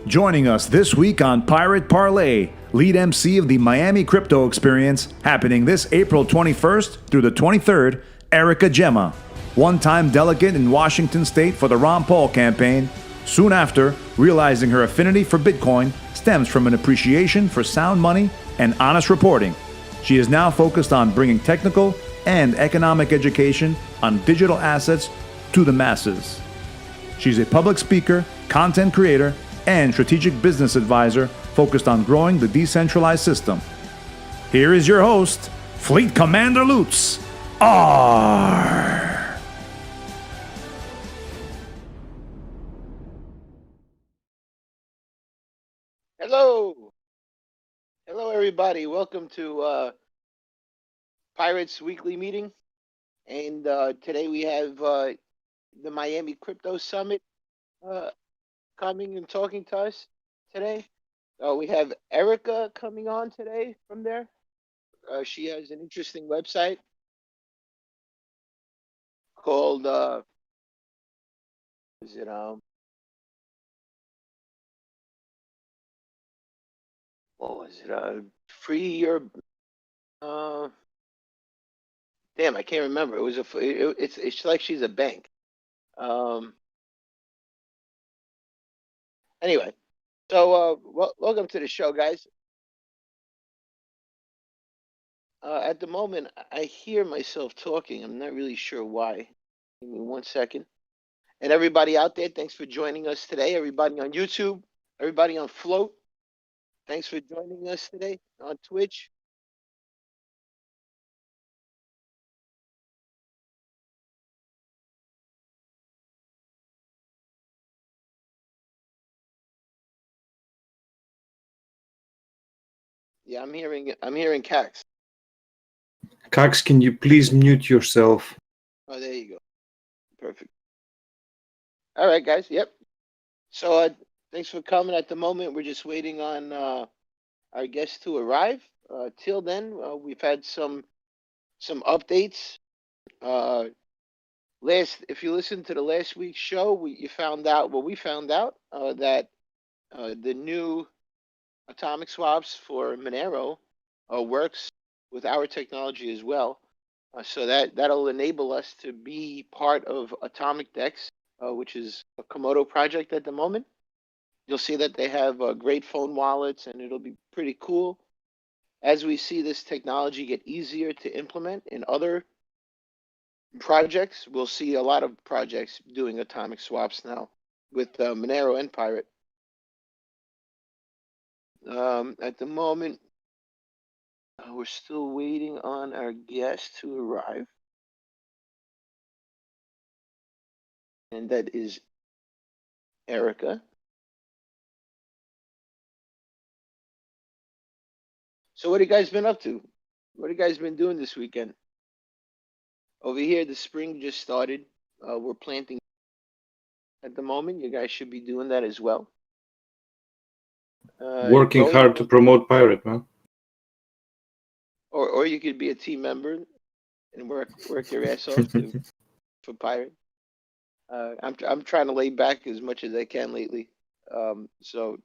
Joining us this week on Pirate Parlay, lead MC of the Miami Crypto Experience, happening this April 21st through the 23rd, Eryka Gemma, one-time delegate in Washington State for the Ron Paul campaign. Soon after, realizing her affinity for Bitcoin stems from an appreciation for sound money and honest reporting. She is now focused on bringing technical and economic education on digital assets to the masses. She's a public speaker, content creator, and strategic business advisor focused on growing the decentralized system. Here is your host, Fleet Commander Lutz, ARRR. Hello. Hello, everybody. Welcome to Pirates Weekly Meeting. And today we have the Miami Crypto Summit coming and talking to us today. We have Eryka coming on today from there. She has an interesting website called, Free Your, damn, I can't remember. It's like she's a bank. Anyway, so welcome to the show, guys. At the moment, I hear myself talking. I'm not really sure why. Give me 1 second. And everybody out there, thanks for joining us today. Everybody on YouTube, everybody on Float, thanks for joining us today on Twitch. Yeah, I'm hearing Cax. Cax, can you please mute yourself? Oh, there you go. Perfect. All right, guys. Yep. So thanks for coming. At the moment, we're just waiting on our guests to arrive. Till then, we've had some updates. If you listened to the last week's show, we found out that the new atomic swaps for Monero works with our technology as well. So that'll enable us to be part of Atomic Dex, which is a Komodo project at the moment. You'll see that they have great phone wallets, and it'll be pretty cool. As we see this technology get easier to implement in other projects, we'll see a lot of projects doing atomic swaps now with Monero and Pirate. At the moment, we're still waiting on our guest to arrive. And that is Eryka. So what have you guys been up to? What have you guys been doing this weekend? Over here, the spring just started. We're planting at the moment. You guys should be doing that as well. Working hard to promote Pirate, man. Or you could be a team member and work your ass off for Pirate. I'm trying to lay back as much as I can lately. So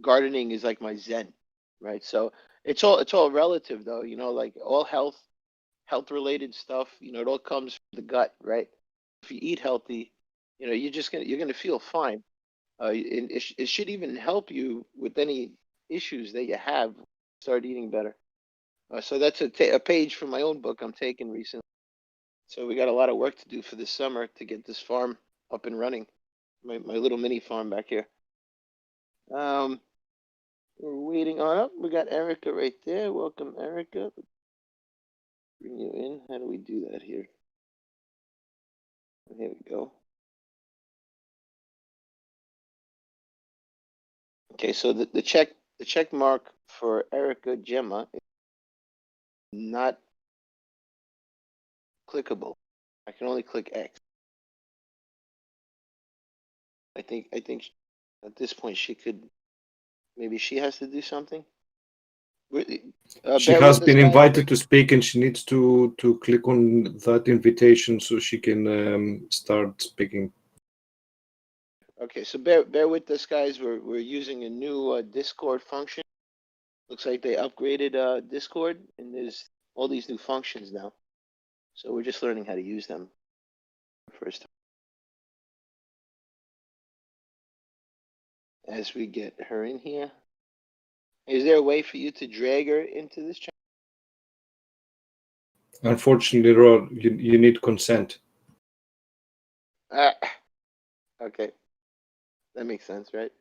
gardening is like my zen, right? So it's all relative though, like all health related stuff, it all comes from the gut, right? If you eat healthy, you're gonna feel fine. It should even help you with any issues that you have. Start eating better. So that's a page from my own book I'm taking recently. So we got a lot of work to do for this summer to get this farm up and running. My little mini farm back here. We're waiting on up. We got Eryka right there. Welcome, Eryka. Bring you in. How do we do that here? Here we go. Okay, so the check mark for Eryka Gemma is not clickable. I can only click X. I think at this point she has to do something. She has been invited to speak, and she needs to click on that invitation so she can start speaking. Okay, so bear with us, guys. We're using a new Discord function. Looks like they upgraded Discord, and there's all these new functions now. So we're just learning how to use them first time. As we get her in here, is there a way for you to drag her into this channel? Unfortunately, Rod, you need consent. Okay, that makes sense, right?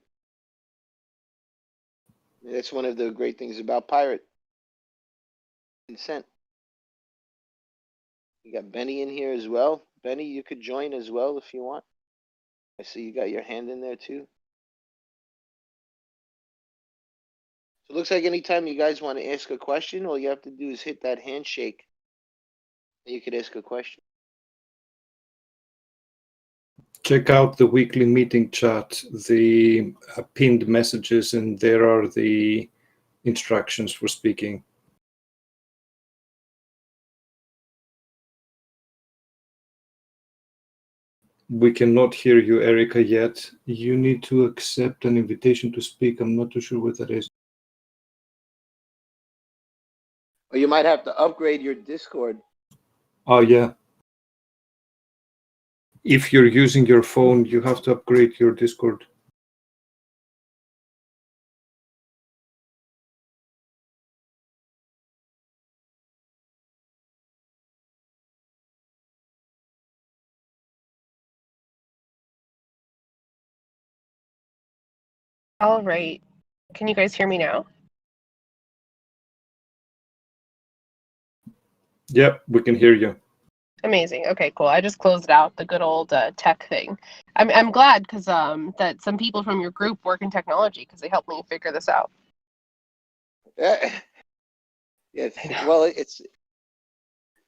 That's one of the great things about Pirate. Consent. You got Benny in here as well. Benny, you could join as well if you want. I see you got your hand in there too. So it looks like anytime you guys want to ask a question, all you have to do is hit that handshake and you could ask a question. Check out the weekly meeting chat, the pinned messages, and there are the instructions for speaking. We cannot hear you, Eryka, yet. You need to accept an invitation to speak. I'm not too sure what that is. Or you might have to upgrade your Discord. Oh, yeah. If you're using your phone, you have to upgrade your Discord. All right. Can you guys hear me now? Yep, we can hear you. Amazing. Okay, cool. I just closed out the good old tech thing. I'm glad because that some people from your group work in technology because they helped me figure this out. Yes. Well,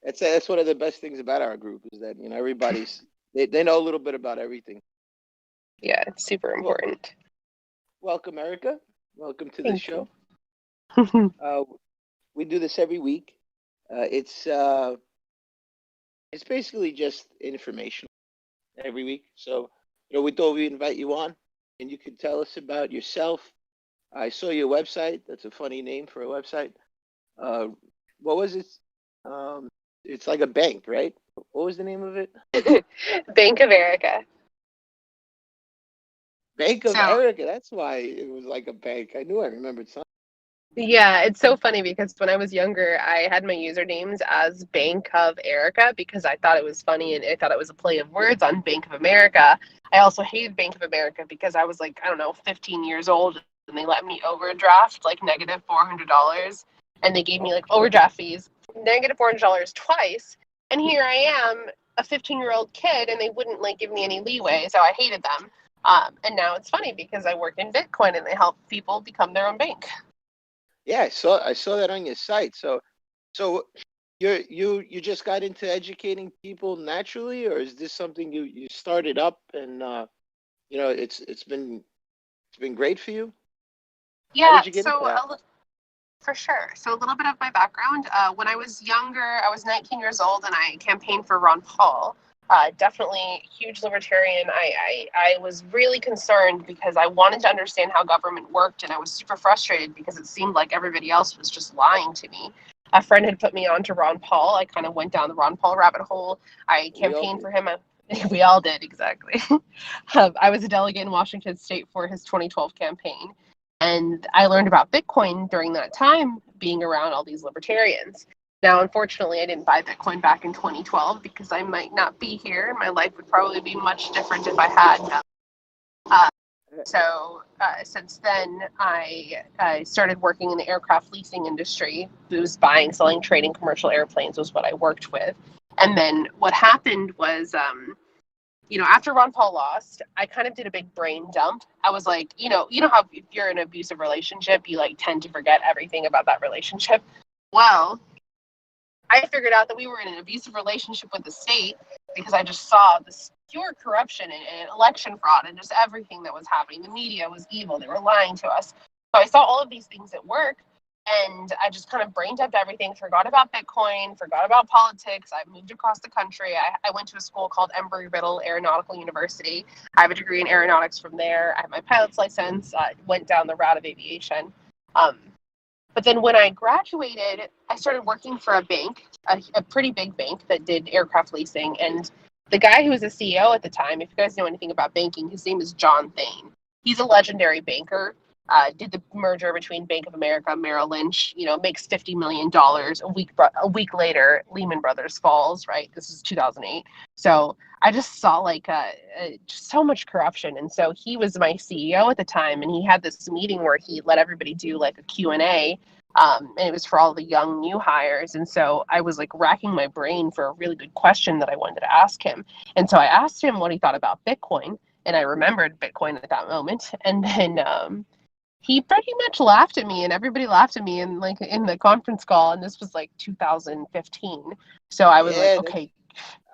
that's one of the best things about our group is that everybody's they know a little bit about everything. Yeah, it's super important. Welcome, Eryka. Welcome to the Thank show. you. We do this every week. It's basically just information every week. So we thought we'd invite you on, and you could tell us about yourself. I saw your website. That's a funny name for a website. What was it? It's like a bank, right? What was the name of it? Bank of Eryka. Bank of So Eryka. That's why it was like a bank. I knew I remembered something. yeah, it's so funny because when I was younger, I had my usernames as Bank of Eryka because I thought it was funny and I thought it was a play of words on Bank of America. I also hated Bank of America because I was like, I don't know, 15 years old and they let me overdraft like negative $400 and they gave me like overdraft fees, negative $400 twice. And here I am, a 15-year-old kid, and they wouldn't like give me any leeway, so I hated them. And now it's funny because I work in Bitcoin and they help people become their own bank. Yeah, I saw that on your site. So you just got into educating people naturally, or is this something you started up and it's been great for you? How Yeah, did you get into so that? for sure. So a little bit of my background. When I was younger, I was 19 years old and I campaigned for Ron Paul. Definitely huge libertarian. I was really concerned because I wanted to understand how government worked and I was super frustrated because it seemed like everybody else was just lying to me. A friend had put me on to Ron Paul. I kind of went down the Ron Paul rabbit hole. I We all campaigned did. for him. We all did, exactly. I was a delegate in Washington State for his 2012 campaign. And I learned about Bitcoin during that time, being around all these libertarians. Now, unfortunately, I didn't buy Bitcoin back in 2012 because I might not be here. My life would probably be much different if I had. Since then, I started working in the aircraft leasing industry. It was buying, selling, trading commercial airplanes was what I worked with. And then what happened was after Ron Paul lost, I kind of did a big brain dump. I was like, you know how if you're in an abusive relationship, you like tend to forget everything about that relationship. Well, I figured out that we were in an abusive relationship with the state because I just saw this pure corruption and election fraud and just everything that was happening. The media was evil. They were lying to us. So I saw all of these things at work. And I just kind of brain dumped everything, forgot about Bitcoin, forgot about politics. I moved across the country. I went to a school called Embry-Riddle Aeronautical University. I have a degree in aeronautics from there. I have my pilot's license, went down the route of aviation. But then when I graduated, I started working for a bank, a pretty big bank that did aircraft leasing. And the guy who was the CEO at the time, if you guys know anything about banking, his name is John Thain. He's a legendary banker. Did the merger between Bank of America, Merrill Lynch, makes $50 million. A week later, Lehman Brothers falls, right? This is 2008. So I just saw just so much corruption. And so he was my CEO at the time, and he had this meeting where he let everybody do like a Q&A. And it was for all the young new hires. And so I was like racking my brain for a really good question that I wanted to ask him. And so I asked him what he thought about Bitcoin. And I remembered Bitcoin at that moment. And then he pretty much laughed at me, and everybody laughed at me in the conference call. And this was like 2015. So I was like, okay.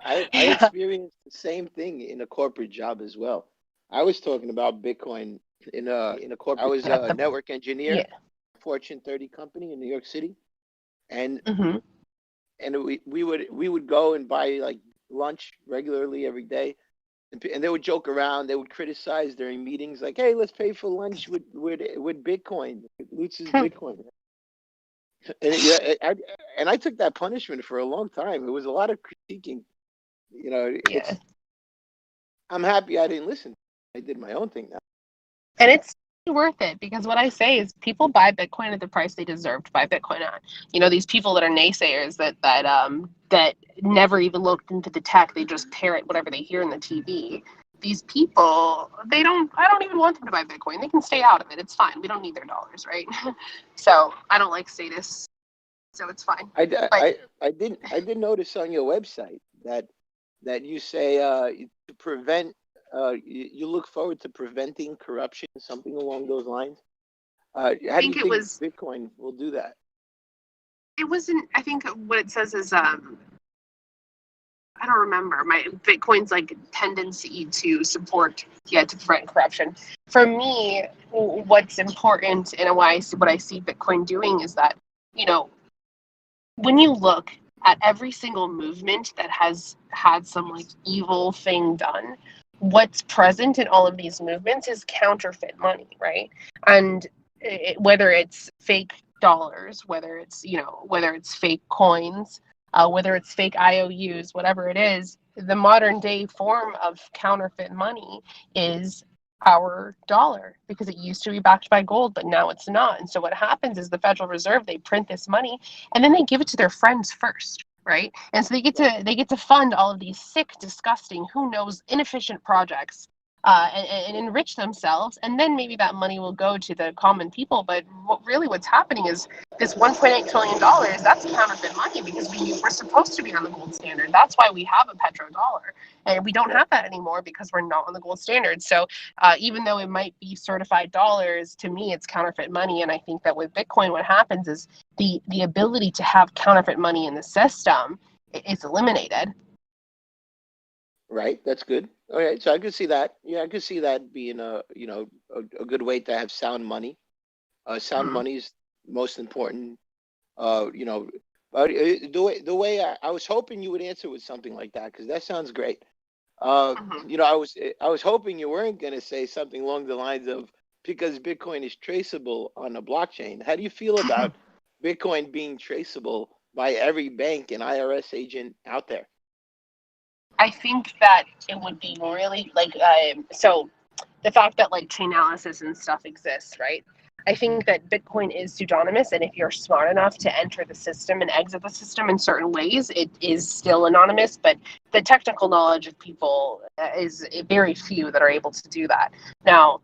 I experienced the same thing in a corporate job as well. I was talking about Bitcoin in a corporate. I was a network engineer, Fortune 30 company in New York City, and we would go and buy like lunch regularly every day. And they would joke around. They would criticize during meetings, like, "Hey, let's pay for lunch with Bitcoin. Lutz's Bitcoin." And I took that punishment for a long time. It was a lot of critiquing. I'm happy I didn't listen. I did my own thing now. And it's worth it, because what I say is people buy Bitcoin at the price they deserve to buy Bitcoin at. These people that are naysayers that never even looked into the tech, they just parrot whatever they hear in the TV. These people, I don't even want them to buy Bitcoin. They can stay out of it. It's fine. We don't need their dollars, right? So I don't like statists, so it's fine. I did notice on your website that you say to prevent. You look forward to preventing corruption, something along those lines. How do you think Bitcoin will do that? It wasn't. I think what it says is I don't remember. Bitcoin's like tendency to support, to prevent corruption. For me, what's important and what I see Bitcoin doing is that, when you look at every single movement that has had some like evil thing done, what's present in all of these movements is counterfeit money, right? And whether it's fake dollars, whether it's fake coins, whether it's fake IOUs, whatever it is, the modern day form of counterfeit money is our dollar, because it used to be backed by gold, but now it's not. And so what happens is the Federal Reserve, they print this money and then they give it to their friends first, right? And so they get to fund all of these sick, disgusting, who knows, inefficient projects, and enrich themselves, and then maybe that money will go to the common people. But what's happening is this $1.8 trillion, that's counterfeit money, because we're supposed to be on the gold standard. That's why we have a petrodollar, and we don't have that anymore because we're not on the gold standard. So even though it might be certified dollars, to me it's counterfeit money. And I think that with Bitcoin, what happens is the ability to have counterfeit money in the system is eliminated. Right, that's good. All right, so I could see that. Yeah, I could see that being a good way to have sound money. Sound money is most important. The way I was hoping you would answer with something like that, because that sounds great. I was hoping you weren't going to say something along the lines of, because Bitcoin is traceable on a blockchain. How do you feel about Bitcoin being traceable by every bank and IRS agent out there? I think that it would be really so the fact that like Chainalysis and stuff exists, right? I think that Bitcoin is pseudonymous, and if you're smart enough to enter the system and exit the system in certain ways, it is still anonymous. But the technical knowledge of people is very few that are able to do that. Now,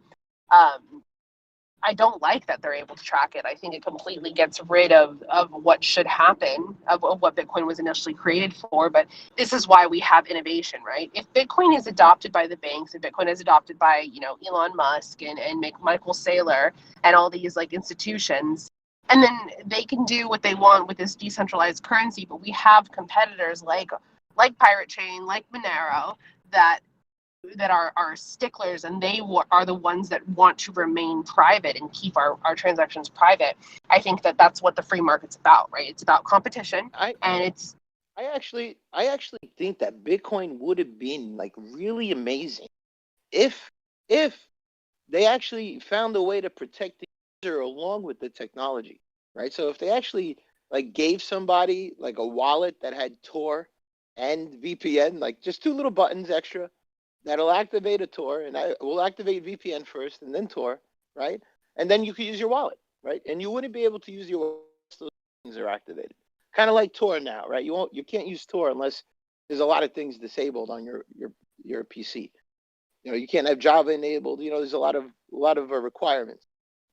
I don't like that they're able to track it. I think it completely gets rid of what should happen, of what Bitcoin was initially created for. But this is why we have innovation, right? If Bitcoin is adopted by the banks, and Bitcoin is adopted by, Elon Musk and Michael Saylor and all these like institutions, and then they can do what they want with this decentralized currency. But we have competitors like Pirate Chain, like Monero, that are sticklers, and they are the ones that want to remain private and keep our transactions private. I think that that's what the free market's about, right? It's about competition, and it's. I actually think that Bitcoin would have been like really amazing if they actually found a way to protect the user along with the technology, right? So if they actually like gave somebody like a wallet that had Tor and VPN, like just two little buttons extra that'll activate a Tor, and I will activate VPN first and then Tor, right? And then you could use your wallet, right? And you wouldn't be able to use your wallet unless those things are activated. Kind of like Tor now, right? You can't use Tor unless there's a lot of things disabled on your PC. You can't have Java enabled. There's a lot of requirements.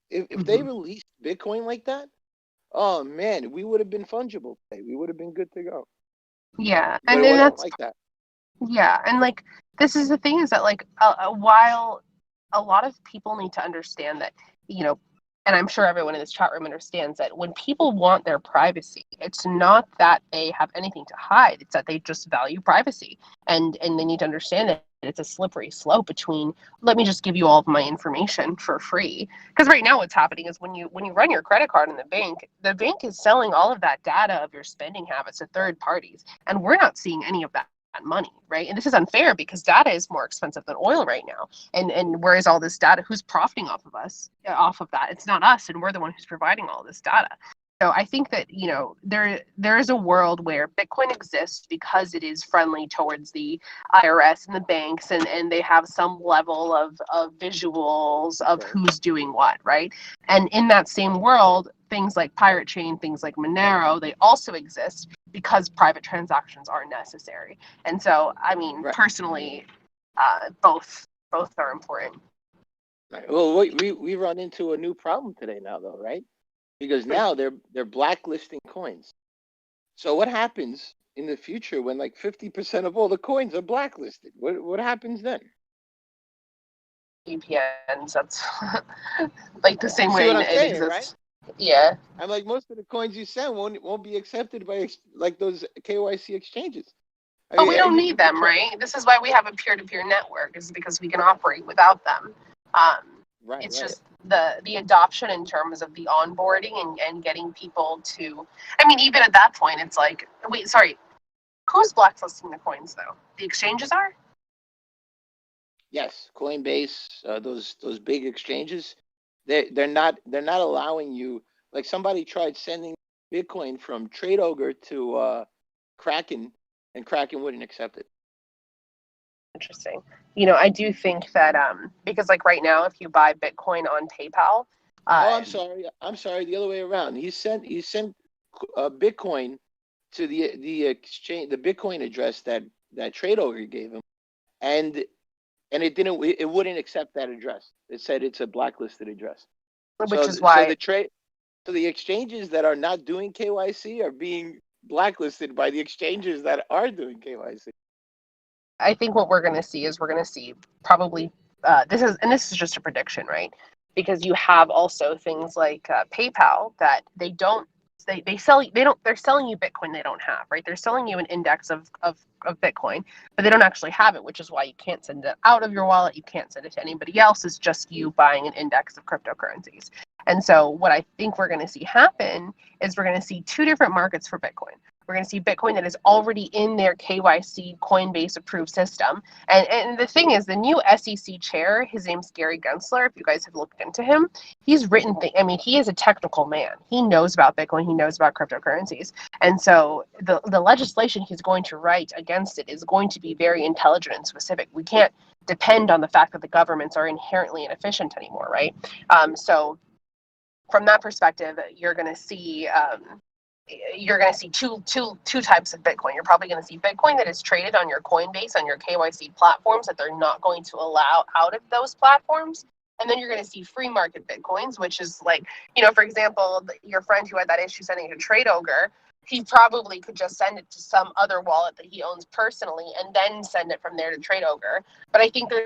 If they released Bitcoin like that, oh man, we would have been fungible today. We would have been good to go. Yeah, But and it then wasn't that's like that. yeah, and like this is the thing is that like while a lot of people need to understand that, and I'm sure everyone in this chat room understands that when people want their privacy, it's not that they have anything to hide, it's that they just value privacy. And they need to understand that it's a slippery slope between, let me just give you all of my information for free. Because right now what's happening is when you run your credit card in the bank is selling all of that data of your spending habits to third parties. And we're not seeing any of that money, right? And this is unfair because data is more expensive than oil right now. And where is all this data? Who's profiting off of that? It's not us, and we're the one who's providing all this data. So I think that there is a world where Bitcoin exists because it is friendly towards the IRS and the banks, and they have some level of visuals of who's doing what, right? And in that same world, things like Pirate Chain, things like Monero, they also exist because private transactions are necessary. And so, I mean, personally, both are important. Right. Well, we run into a new problem today now, though, right? Because now they're blacklisting coins. So what happens in the future when like 50% of all the coins are blacklisted? What happens then? VPNs, that's like the same You see way what I'm it saying, exists. right? Yeah. I'm like, most of the coins you send won't be accepted by like those KYC exchanges. But we don't need them, right? This is why we have a peer-to-peer network, is because we can operate without them. It's just the adoption in terms of the onboarding and getting people to, I mean, even at that point, it's like, wait, sorry, who's blacklisting the coins though? The exchanges are? Yes, Coinbase, those big exchanges, they're not allowing you. Like somebody tried sending Bitcoin from Trade Ogre to Kraken, and Kraken wouldn't accept it. Interesting. I do think that because like right now, if you buy Bitcoin on PayPal, I'm sorry, the other way around. He sent Bitcoin to the exchange, the Bitcoin address that Trade Ogre gave him, and it wouldn't accept that address. It said it's a blacklisted address. Which is why So the exchanges that are not doing KYC are being blacklisted by the exchanges that are doing KYC. I think what we're going to see is probably this is just a prediction, right? Because you have also things like PayPal that they're selling you Bitcoin they don't have, right? They're selling you an index of Bitcoin, but they don't actually have it, which is why you can't send it out of your wallet. You can't send it to anybody else. It's just you buying an index of cryptocurrencies. And so what I think we're going to see happen is we're going to see two different markets for Bitcoin. We're going to see Bitcoin that is already in their KYC Coinbase approved system. And the thing is, the new SEC chair, his name's Gary Gensler, if you guys have looked into him, he's written he is a technical man. He knows about Bitcoin. He knows about cryptocurrencies. And so the legislation he's going to write against it is going to be very intelligent and specific. We can't depend on the fact that the governments are inherently inefficient anymore, right? So from that perspective, you're going to see two types of Bitcoin. You're probably going to see Bitcoin that is traded on your Coinbase, on your KYC platforms that they're not going to allow out of those platforms. And then you're going to see free market Bitcoins, which is like, for example, your friend who had that issue sending it to Trade Ogre, he probably could just send it to some other wallet that he owns personally and then send it from there to Trade Ogre. But I think we're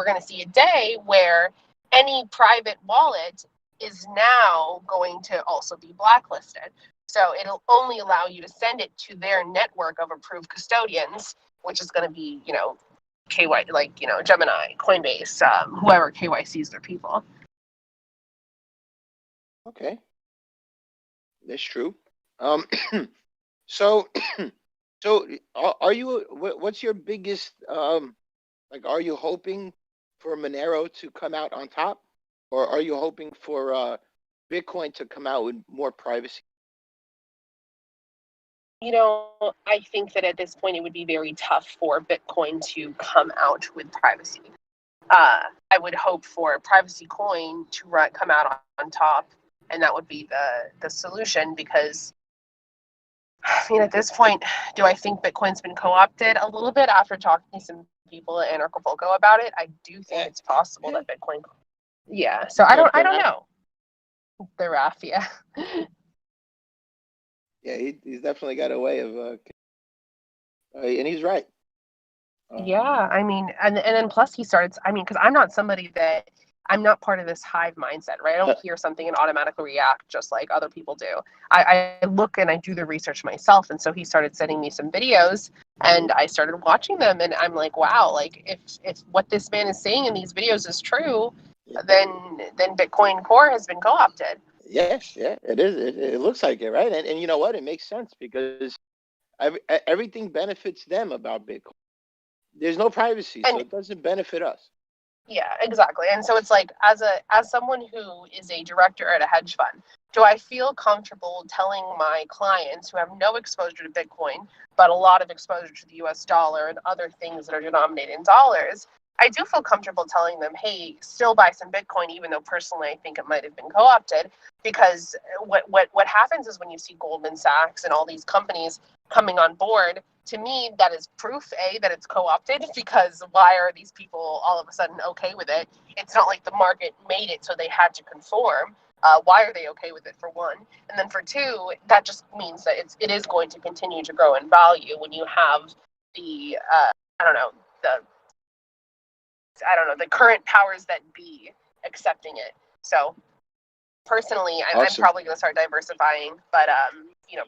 going to see a day where any private wallet is now going to also be blacklisted. So it'll only allow you to send it to their network of approved custodians, which is going to be, like, Gemini, Coinbase, whoever KYCs their people. Okay, that's true. So, so are you? What's your biggest? Like, are you hoping for Monero to come out on top, or are you hoping for Bitcoin to come out with more privacy? I think that at this point it would be very tough for Bitcoin to come out with privacy. I would hope for privacy coin to come out on top, and that would be the solution, because at this point, do I think Bitcoin's been co-opted? A little bit, after talking to some people at Anarchapulco about it. I do think it's possible that Bitcoin. Yeah. So I don't know. The RAF, yeah. Yeah, he's definitely got a way of, and he's right. Yeah, I mean, and then plus he started. I mean, because I'm not part of this hive mindset, right? I don't hear something and automatically react just like other people do. I look and I do the research myself, and so he started sending me some videos, and I started watching them, and I'm like, wow, like if what this man is saying in these videos is true, then Bitcoin Core has been co-opted. Yes, yeah, it is. It looks like it, right? And you know what? It makes sense, because everything benefits them about Bitcoin. There's no privacy, so it doesn't benefit us. Yeah, exactly. And so it's like, as someone who is a director at a hedge fund, do I feel comfortable telling my clients who have no exposure to Bitcoin, but a lot of exposure to the US dollar and other things that are denominated in dollars? I do feel comfortable telling them, hey, still buy some Bitcoin, even though personally I think it might have been co-opted, because what happens is, when you see Goldman Sachs and all these companies coming on board, to me, that is proof, A, that it's co-opted, because why are these people all of a sudden okay with it? It's not like the market made it so they had to conform. Why are they okay with it, for one? And then for two, that just means that it is going to continue to grow in value when you have the, the current powers that be accepting it. So personally, I'm probably going to start diversifying, but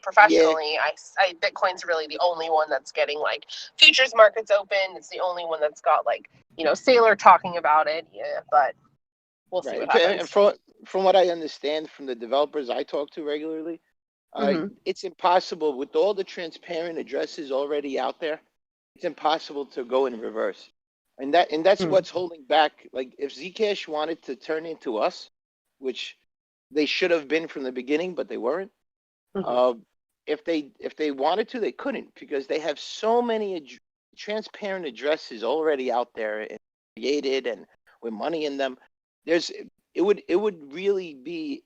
professionally, I Bitcoin's really the only one that's getting like futures markets open. It's the only one that's got like Saylor talking about it. Yeah, but we'll see what happens. And from what I understand from the developers I talk to regularly, it's impossible with all the transparent addresses already out there. It's impossible to go in reverse, and that's what's holding back. Like, if Zcash wanted to turn into us, which they should have been from the beginning, but they weren't. If they wanted to, they couldn't, because they have so many transparent addresses already out there and created, and with money in them. It would really be.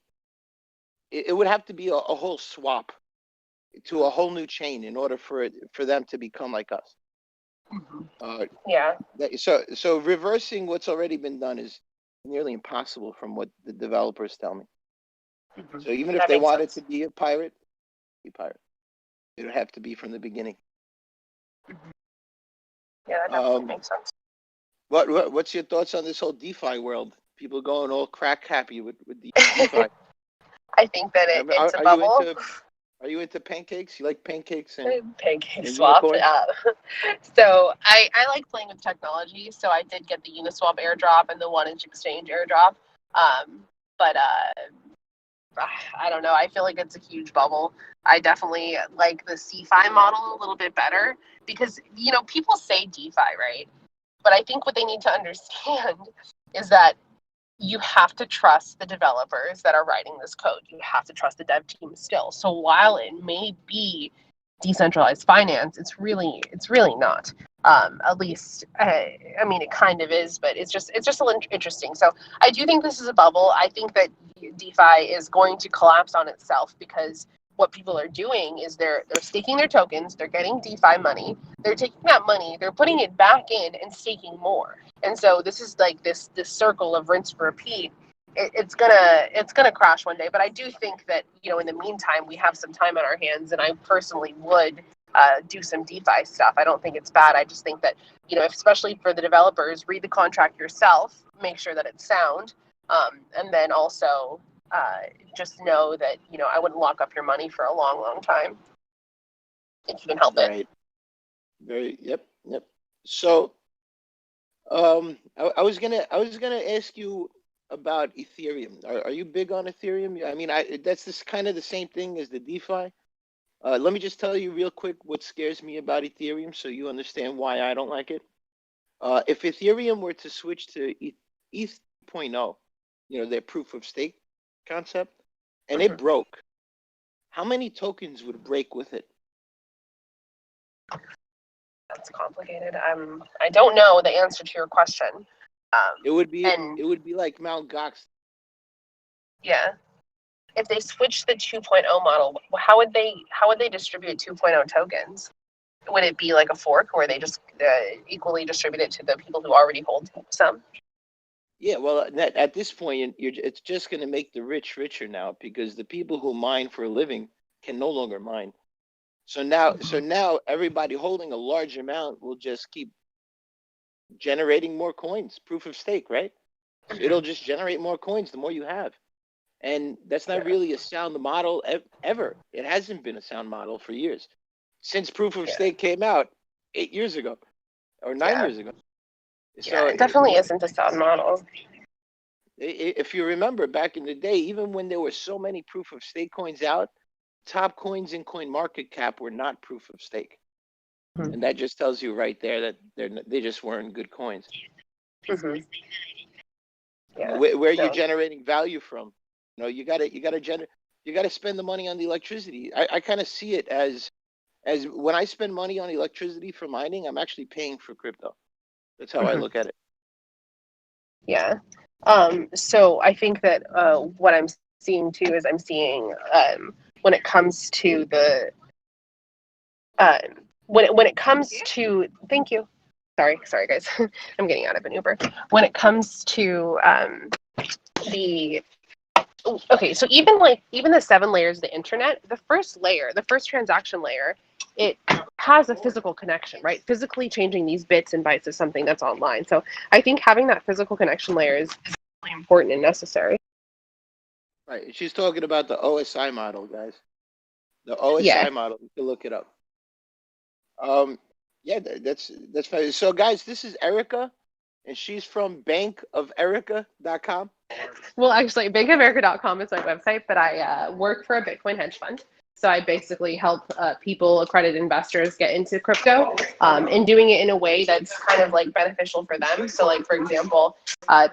It would have to be a whole swap to a whole new chain in order for them to become like us. Yeah. So reversing what's already been done is nearly impossible, from what the developers tell me. So even if they wanted to be a pirate, be pirate. It would have to be from the beginning. Yeah, that definitely makes sense. What's your thoughts on this whole DeFi world? People going all crack happy with DeFi. I think that it's a bubble. Are you into pancakes? You like pancakes and pancake swap? So I like playing with technology. So I did get the Uniswap airdrop and the 1inch exchange airdrop. But I don't know. I feel like it's a huge bubble. I definitely like the CeFi model a little bit better, because people say DeFi, right? But I think what they need to understand is that you have to trust the developers that are writing this code. You have to trust the dev team still. So while it may be decentralized finance, it's really not. At least, I mean, it kind of is, but it's just a little interesting. So I do think this is a bubble. I think that DeFi is going to collapse on itself, because what people are doing is they're staking their tokens, they're getting DeFi money, they're taking that money, they're putting it back in and staking more. And so this is like this circle of rinse and repeat. It's gonna crash one day. But I do think that in the meantime we have some time on our hands, and I personally would do some DeFi stuff. I don't think it's bad. I just think that especially for the developers, read the contract yourself, make sure that it's sound, and then also just know that I wouldn't lock up your money for a long time if you can help it. Right. Yep. So I was gonna ask you about Ethereum. Are you big on Ethereum? I mean, that's this kind of the same thing as the DeFi. Let me just tell you real quick what scares me about Ethereum, so you understand why I don't like it. If Ethereum were to switch to ETH 2.0, their proof of stake concept, and it broke, how many tokens would break with it? That's complicated. I don't know the answer to your question. It would be And like Mount Gox. yeah, if they switch the 2.0 model, how would they distribute 2.0 tokens? Would it be like a fork where they just equally distribute it to the people who already hold some? Yeah, well, at this point, it's just going to make the rich richer now, because the people who mine for a living can no longer mine. So now everybody holding a large amount will just keep generating more coins. Proof of stake, right? So it'll just generate more coins the more you have. And that's not really a sound model ever. It hasn't been a sound model for years. Since proof of stake came out 8 years ago or 9 years ago. So it definitely isn't a sound model. if you remember back in the day, even when there were so many proof of stake coins out, top coins in coin market cap were not proof of stake. And that just tells you right there that they just weren't good coins. Yeah. Where you're generating value from, you gotta spend the money on the electricity. I kind of see it as when I spend money on electricity for mining, I'm actually paying for crypto. That's how I look at it. Yeah. So I think that what I'm seeing too is I'm seeing when it comes to the when it comes to thank you. Sorry guys. I'm getting out of an Uber. When it comes to the okay, so even the 7 layers of the internet, the first layer, the first transaction layer, it has a physical connection, right? Physically changing these bits and bytes of something that's online. So I think having that physical connection layer is really important and necessary. Right. She's talking about the OSI model, guys. The OSI model. You can look it up. Yeah, that's fine. So, guys, this is Eryka, and she's from bankoferica.com. Well, actually, bankofamerica.com is my website, but I work for a Bitcoin hedge fund. So I basically help people, accredited investors, get into crypto and doing it in a way that's kind of like beneficial for them. So, like, for example,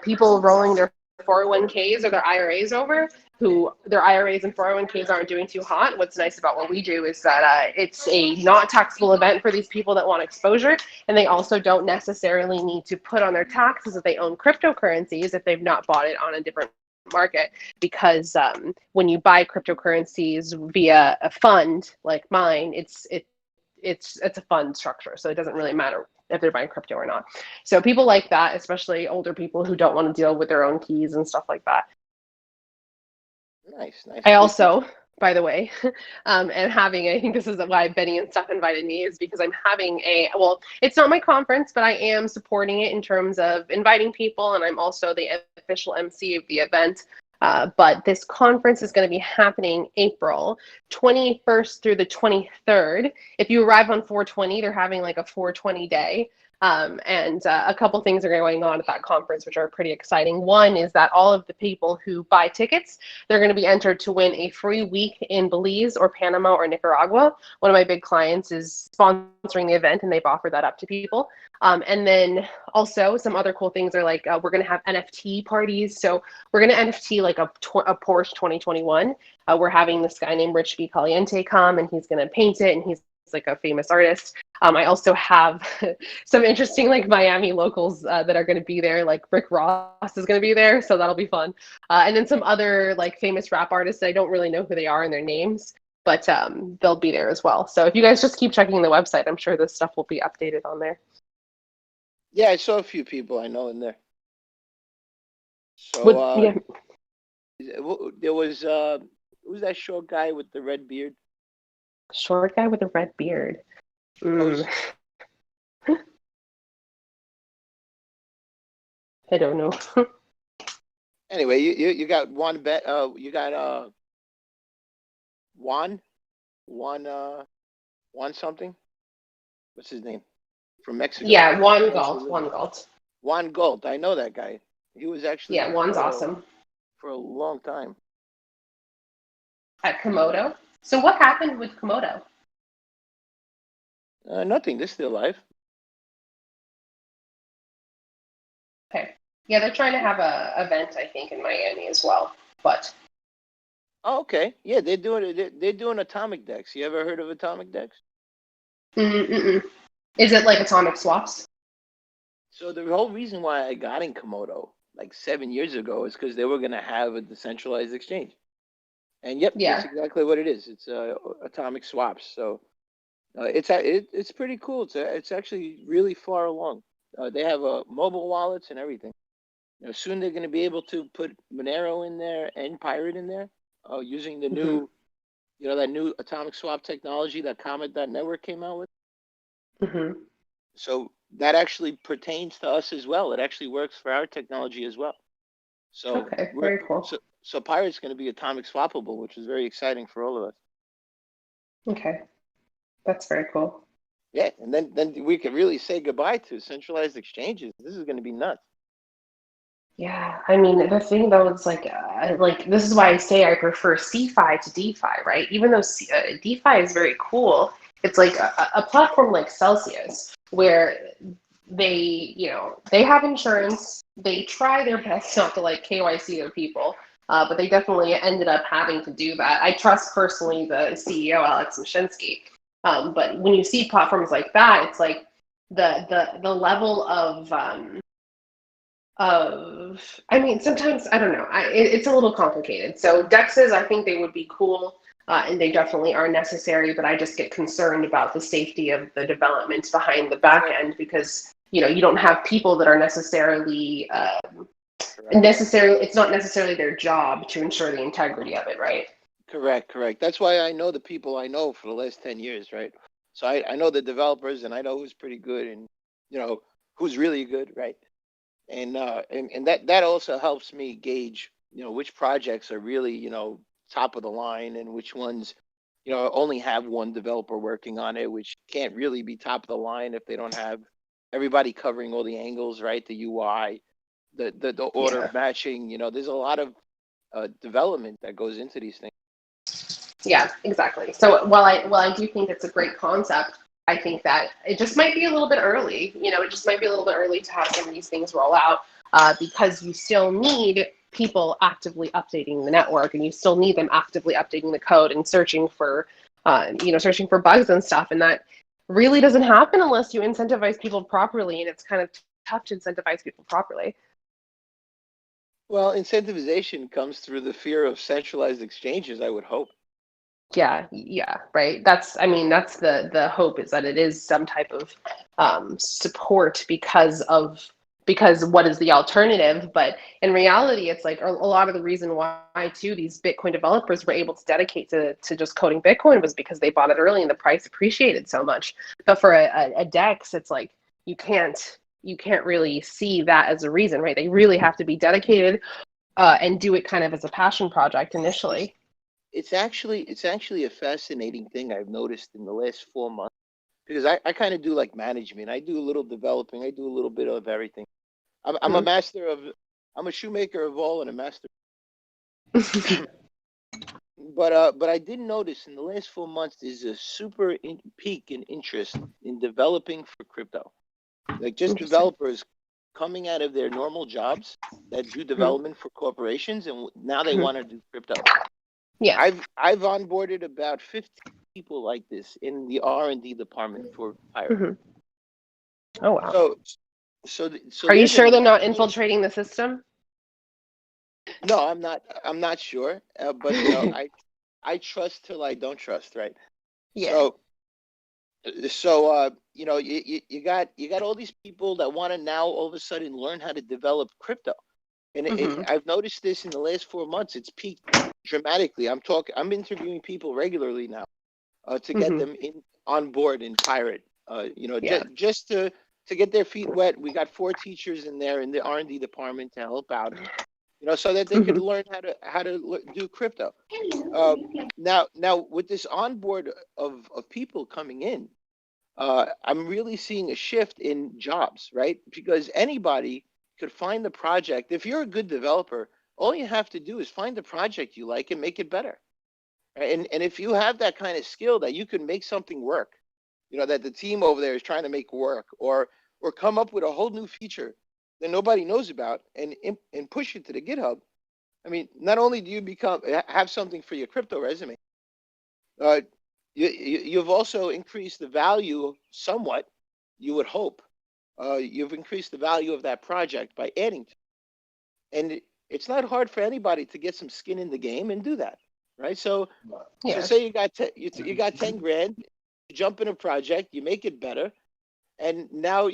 people rolling their 401ks or their IRAs over, who their IRAs and 401ks aren't doing too hot. What's nice about what we do is that it's a not taxable event for these people that want exposure, and they also don't necessarily need to put on their taxes if they own cryptocurrencies if they've not bought it on a different market, because when you buy cryptocurrencies via a fund like mine, it's a fund structure, so it doesn't really matter if they're buying crypto or not. So people like that, especially older people who don't want to deal with their own keys and stuff like that. Nice. I also, by the way, and I think this is why Benny and Steph invited me, is because I'm having it's not my conference, but I am supporting it in terms of inviting people, and I'm also the official MC of the event. But this conference is going to be happening April 21st through the 23rd. If you arrive on 420, they're having like a 420 day. And a couple things are going on at that conference, which are pretty exciting. One is that all of the people who buy tickets, they're going to be entered to win a free week in Belize or Panama or Nicaragua. One of my big clients is sponsoring the event, and they've offered that up to people. And then also some other cool things are like we're going to have NFT parties. So we're going to NFT like a Porsche 2021. We're having this guy named Rich B. Caliente come, and he's going to paint it, and he's like a famous artist. I also have some interesting like Miami locals that are going to be there. Like Rick Ross is going to be there, so that'll be fun. And then some other like famous rap artists. I don't really know who they are and their names, but they'll be there as well. So if you guys just keep checking the website, I'm sure this stuff will be updated on there. Yeah, I saw a few people I know in there. So there was who's that short guy with the red beard? Short guy with a red beard. I don't know. Anyway, you got Juan something. What's his name? From Mexico. Yeah, Juan Galt. Juan Gold. I know that guy. He was actually Yeah, in Juan's Komodo awesome. for a long time. At Komodo. So what happened with Komodo? Nothing. They're still alive. Okay. Yeah, they're trying to have a event, I think, in Miami as well. But Oh, okay. Yeah, they're doing it. They're doing atomic decks. You ever heard of atomic decks? mm-mm. Is it like atomic swaps? So the whole reason why I got in Komodo like 7 years ago is because they were going to have a decentralized exchange. And yep, that's Yeah. exactly what it is. It's atomic swaps. So it's pretty cool. It's actually really far along. They have mobile wallets and everything. Soon they're going to be able to put Monero in there and Pirate in there using the new, that new atomic swap technology that Comet.network came out with. Mm-hmm. So that actually pertains to us as well. It actually works for our technology as well. So Okay, very cool. so Pirate's going to be atomic swappable, which is very exciting for all of us. Okay, that's very cool. Yeah, and then we can really say goodbye to centralized exchanges. This is going to be nuts. Yeah, I mean, the thing though is like this is why I say I prefer CeFi to DeFi, right? Even though DeFi is very cool, it's like a platform like Celsius where they have insurance. They try their best not to like KYC their people, but they definitely ended up having to do that. I trust personally the CEO Alex Mashinsky, but when you see platforms like that, it's like the level of I mean sometimes I don't know it's a little complicated. So dexes, I think they would be cool, and they definitely are necessary, but I just get concerned about the safety of the development behind the back end, because you don't have people that are necessarily it's not necessarily their job to ensure the integrity of it, right? Correct. That's why I know the people I know for the last 10 years, right? So I know the developers, and I know who's pretty good, and who's really good, right? And that also helps me gauge which projects are really top of the line, and which ones only have one developer working on it, which can't really be top of the line if they don't have everybody covering all the angles, right? The UI, the order matching. There's a lot of development that goes into these things. Yeah, exactly. So while I do think it's a great concept, I think that it just might be a little bit early. It just might be a little bit early to have some of these things roll out, because you still need people actively updating the network, and you still need them actively updating the code and searching for bugs and stuff. And that really doesn't happen unless you incentivize people properly, and it's kind of tough to incentivize people properly. Well, incentivization comes through the fear of centralized exchanges, I would hope. Yeah, right. That's the hope, is that it is some type of support because what is the alternative. But in reality, it's like a lot of the reason why too these Bitcoin developers were able to dedicate to just coding Bitcoin was because they bought it early and the price appreciated so much. But for a DEX, it's like you can't really see that as a reason, right? They really have to be dedicated and do it kind of as a passion project initially. It's actually a fascinating thing I've noticed in the last 4 months, because I kind of do like management. I do a little developing. I do a little bit of everything. I'm a master of. I'm a shoemaker of all and a master. But I did notice in the last 4 months there's a super peak in interest in developing for crypto. Like just developers coming out of their normal jobs that do development for corporations, and now they want to do crypto. Yeah. I've onboarded about 50 people like this in the R&D department for Pirate. Oh wow. So Are you there's sure they're not infiltrating the system? No, I'm not. I'm not sure. But I trust till I don't trust, right? Yeah. So you got all these people that want to now all of a sudden learn how to develop crypto, and I've noticed this in the last 4 months. It's peaked dramatically. I'm interviewing people regularly now to get them on board in Pirate. Just to get their feet wet. We got 4 teachers in there in the R&D department to help out. So that they could learn how to do crypto. Now with this onboard of people coming in, I'm really seeing a shift in jobs, right? Because anybody could find the project. If you're a good developer, all you have to do is find the project you like and make it better. Right? And if you have that kind of skill that you can make something work, that the team over there is trying to make work, or come up with a whole new feature that nobody knows about and push it to the GitHub. I mean, not only do you have something for your crypto resume, uh, you've also increased the value somewhat. You would hope you've increased the value of that project by adding to it. And it's not hard for anybody to get some skin in the game and do that, right? So Yeah. say you got you got 10 grand, you jump in a project, you make it better, and now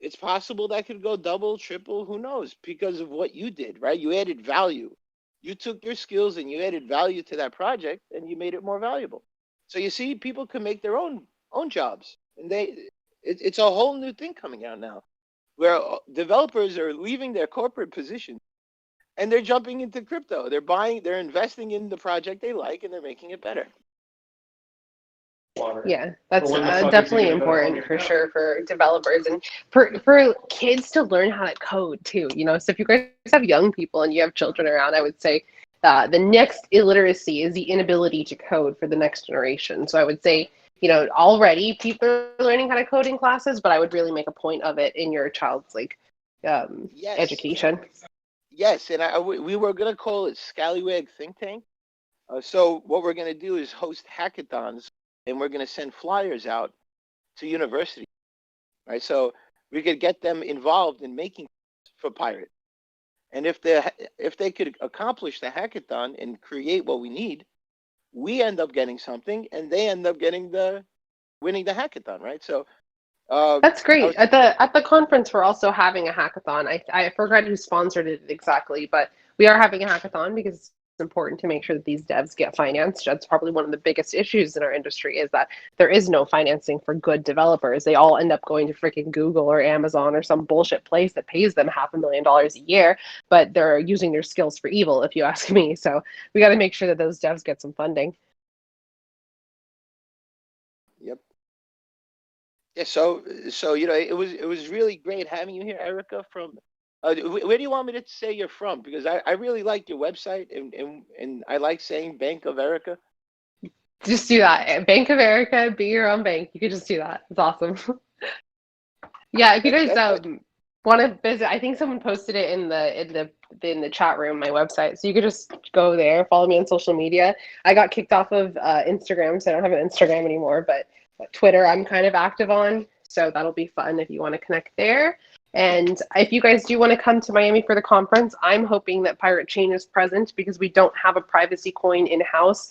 it's possible that could go double, triple, who knows, because of what you did, right? You added value. You took your skills and you added value to that project, and you made it more valuable. So you see, people can make their own jobs, and it's a whole new thing coming out now, where developers are leaving their corporate position and they're jumping into crypto. They're investing in the project they like, and they're making it better. Yeah, that's definitely important for sure for developers and for kids to learn how to code too. So if you guys have young people and you have children around, I would say the next illiteracy is the inability to code for the next generation. So I would say, already people are learning how to code in classes, but I would really make a point of it in your child's Yes. education. Yes, and we were going to call it Scallywag Think Tank. So what we're going to do is host hackathons, and we're going to send flyers out to universities, right? So we could get them involved in making for Pirate. And if they could accomplish the hackathon and create what we need, we end up getting something, and they end up winning the hackathon, right? So That's great. At the conference, we're also having a hackathon. I forgot who sponsored it exactly, but we are having a hackathon because it's important to make sure that these devs get financed. That's probably one of the biggest issues in our industry is that there is no financing for good developers. They all end up going to freaking Google or Amazon or some bullshit place that pays them $500,000 a year, but they're using their skills for evil, if you ask me. So we got to make sure that those devs get some funding. Yep. Yeah. So it was really great having you here, Eryka. From where do you want me to say you're from? Because I really like your website, and I like saying Bank of Eryka. Just do that. Bank of Eryka, be your own bank. You could just do that. It's awesome. Yeah, if you guys want to visit, I think someone posted it in the chat room, my website. So you could just go there, follow me on social media. I got kicked off of Instagram, so I don't have an Instagram anymore, but Twitter I'm kind of active on. So that'll be fun if you want to connect there. And if you guys do want to come to Miami for the conference, I'm hoping that Pirate Chain is present because we don't have a privacy coin in-house.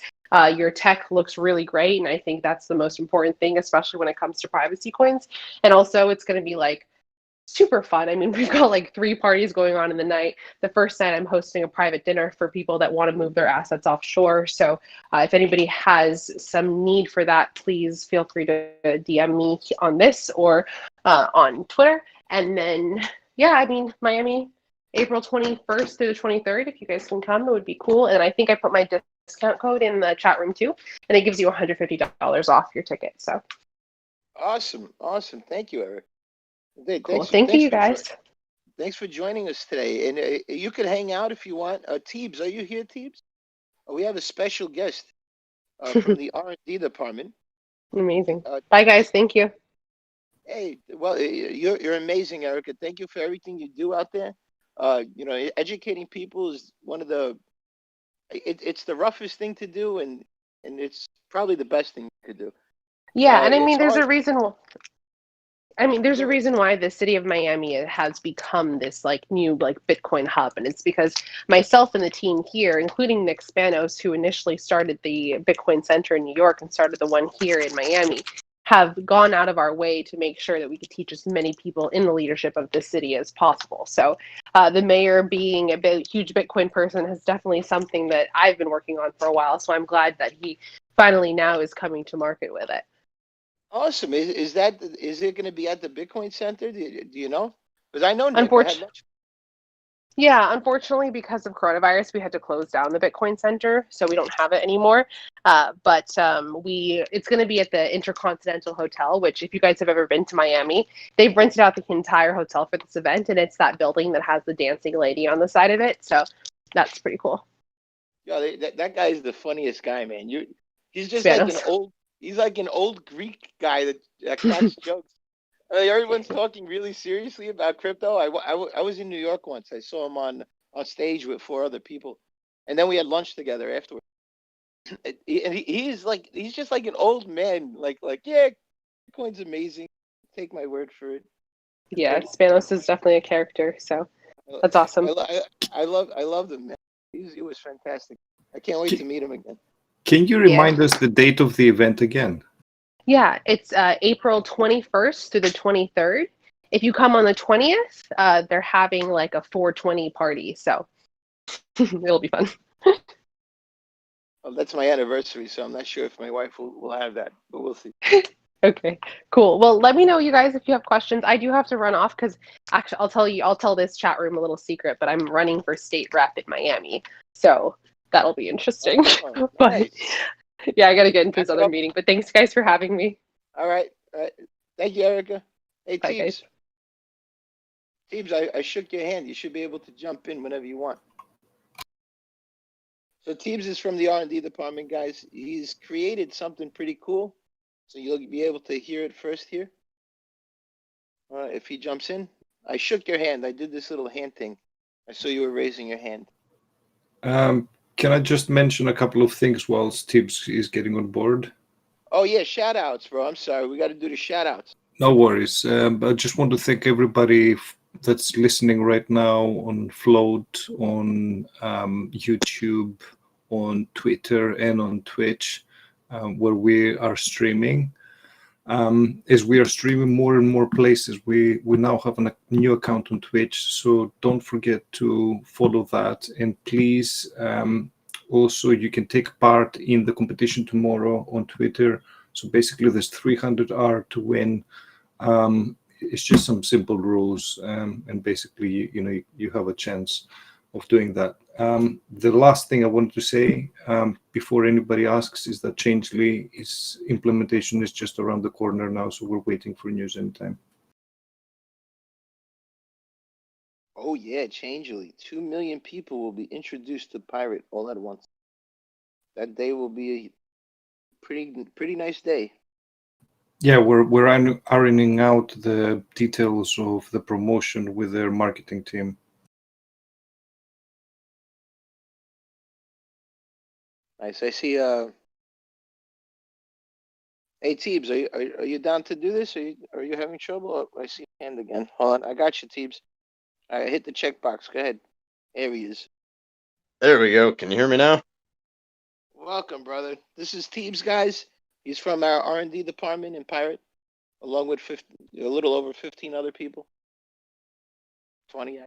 Your tech looks really great, and I think that's the most important thing, especially when it comes to privacy coins. And also, it's going to be super fun. I mean, we've got 3 parties going on in the night. The first night, I'm hosting a private dinner for people that want to move their assets offshore. So if anybody has some need for that, please feel free to DM me on this or on Twitter. And then, yeah, I mean, Miami, April 21st through the 23rd, if you guys can come, it would be cool. And I think I put my discount code in the chat room too, and it gives you $150 off your ticket. So awesome. Thank you, Eryk. Cool. Thank you, guys. Thanks for joining us today. And you could hang out if you want. Teebs, are you here, Teebs? We have a special guest from the R&D department. Amazing. Bye, guys. Thank you. Hey, well, you're amazing, Eryka. Thank you for everything you do out there. Educating people is one of it's the roughest thing to do, and it's probably the best thing you could do. Yeah, and I mean, there's a reason. There's a reason why the city of Miami has become this new Bitcoin hub, and it's because myself and the team here, including Nick Spanos, who initially started the Bitcoin Center in New York and started the one here in Miami, have gone out of our way to make sure that we could teach as many people in the leadership of the city as possible. So the mayor being a huge Bitcoin person is definitely something that I've been working on for a while. So I'm glad that he finally now is coming to market with it. Awesome. Is it going to be at the Bitcoin Center? Do you know? Because I know Nick. Yeah, unfortunately, because of coronavirus, we had to close down the Bitcoin Center, so we don't have it anymore. But it's going to be at the Intercontinental Hotel, which, if you guys have ever been to Miami, they've rented out the entire hotel for this event, and it's that building that has the dancing lady on the side of it. So that's pretty cool. Yeah, that guy is the funniest guy, man. He's just like Spanos. he's like an old Greek guy that cracks jokes. Everyone's talking really seriously about crypto. I was in New York once. I saw him on stage with 4 other people, and then we had lunch together afterwards. He's just like an old man. Yeah, Bitcoin's amazing. Take my word for it. Yeah, Spanos is definitely a character, so that's awesome. I love him, man. He was fantastic. I can't wait to meet him again. Can you remind us the date of the event again? Yeah, it's April 21st through the 23rd. If you come on the 20th, they're having like a 420 party, so it'll be fun. Well, that's my anniversary, so I'm not sure if my wife will have that, but we'll see. Okay, cool. Well, let me know, you guys, if you have questions. I do have to run off because actually, I'll tell this chat room a little secret, but I'm running for state rep in Miami, so that'll be interesting. Oh, But nice. yeah, I gotta get into this other meeting. But thanks, guys, for having me. All right. Thank you, Eryka. Hey, Bye, Teebs. guys. Teebs, I shook your hand. You should be able to jump in whenever you want. So Teebs is from the R&D department, guys. He's created something pretty cool. So you'll be able to hear it first here. If he jumps in. I shook your hand. I did this little hand thing. I saw you were raising your hand. Can I just mention a couple of things whilst Tibbs is getting on board? Oh, yeah, shout outs, bro. I'm sorry. We got to do the shout outs. No worries. I just want to thank everybody that's listening right now on Float, on YouTube, on Twitter, and on Twitch, where we are streaming. As we are streaming more and more places, we now have a new account on Twitch, so don't forget to follow that. And please, also, you can take part in the competition tomorrow on Twitter. So basically, there's 300 ARRR to win. It's just some simple rules, and basically, you have a chance of doing that. The last thing I wanted to say before anybody asks is that Changelly implementation is just around the corner now, so we're waiting for news anytime. Oh yeah, Changelly. 2 million people will be introduced to Pirate all at once. That day will be a pretty nice day. Yeah, we're ironing out the details of the promotion with their marketing team. Nice. I see. Hey, Teebs, are you down to do this? Are you having trouble? Oh, I see your hand again. Hold on, I got you, Teebs. All right, hit the checkbox. Go ahead. There he is. There we go. Can you hear me now? Welcome, brother. This is Teebs, guys. He's from our R&D department in Pirate, along with a little over 15 other people. 20.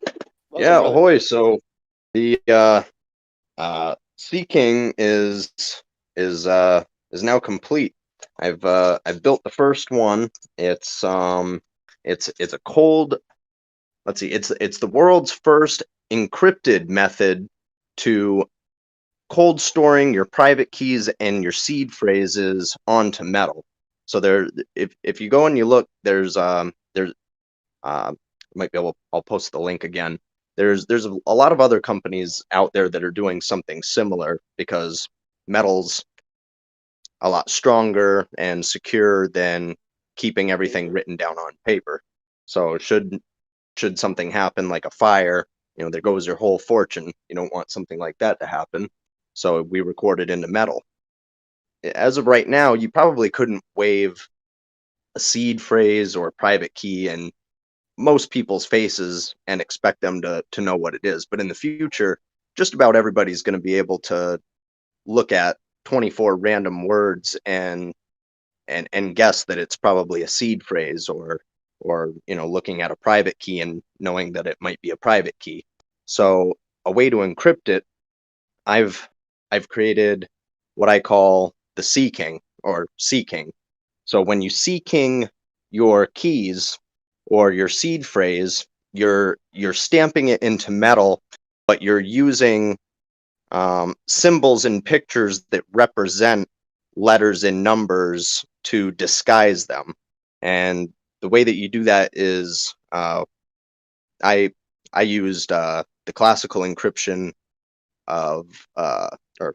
Welcome, Yeah, brother. ahoy. So the Sea King is now complete. I've built the first one. It's a cold. Let's see. It's the world's first encrypted method to cold storing your private keys and your seed phrases onto metal. So if you go and you look, there's might be able. I'll post the link again. There's a lot of other companies out there that are doing something similar because metal's a lot stronger and secure than keeping everything written down on paper. So should something happen like a fire, there goes your whole fortune. You don't want something like that to happen. So we record it into metal. As of right now, you probably couldn't wave a seed phrase or a private key in most people's faces and expect them to know what it is. But in the future, just about everybody's going to be able to look at 24 random words and guess that it's probably a seed phrase or looking at a private key and knowing that it might be a private key. So a way to encrypt it, I've created what I call the Sea King or Sea King. So when you Sea King your keys, or your seed phrase, you're stamping it into metal, but you're using symbols and pictures that represent letters and numbers to disguise them. And the way that you do that is I used the classical encryption of or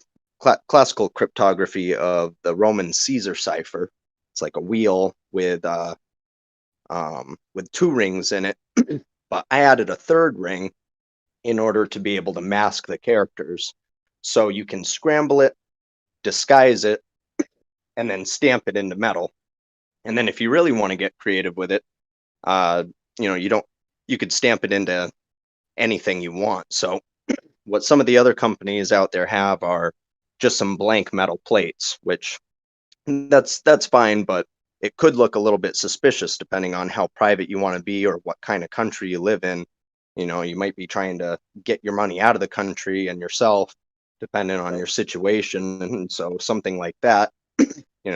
classical cryptography of the Roman Caesar cipher. It's like a wheel with 2 rings in it, but I added a 3rd ring in order to be able to mask the characters. So you can scramble it, disguise it, and then stamp it into metal. And then if you really want to get creative with it, you could stamp it into anything you want. So what some of the other companies out there have are just some blank metal plates, which that's fine, but it could look a little bit suspicious depending on how private you want to be or what kind of country you live in. You might be trying to get your money out of the country and yourself, depending on your situation. And so something like that,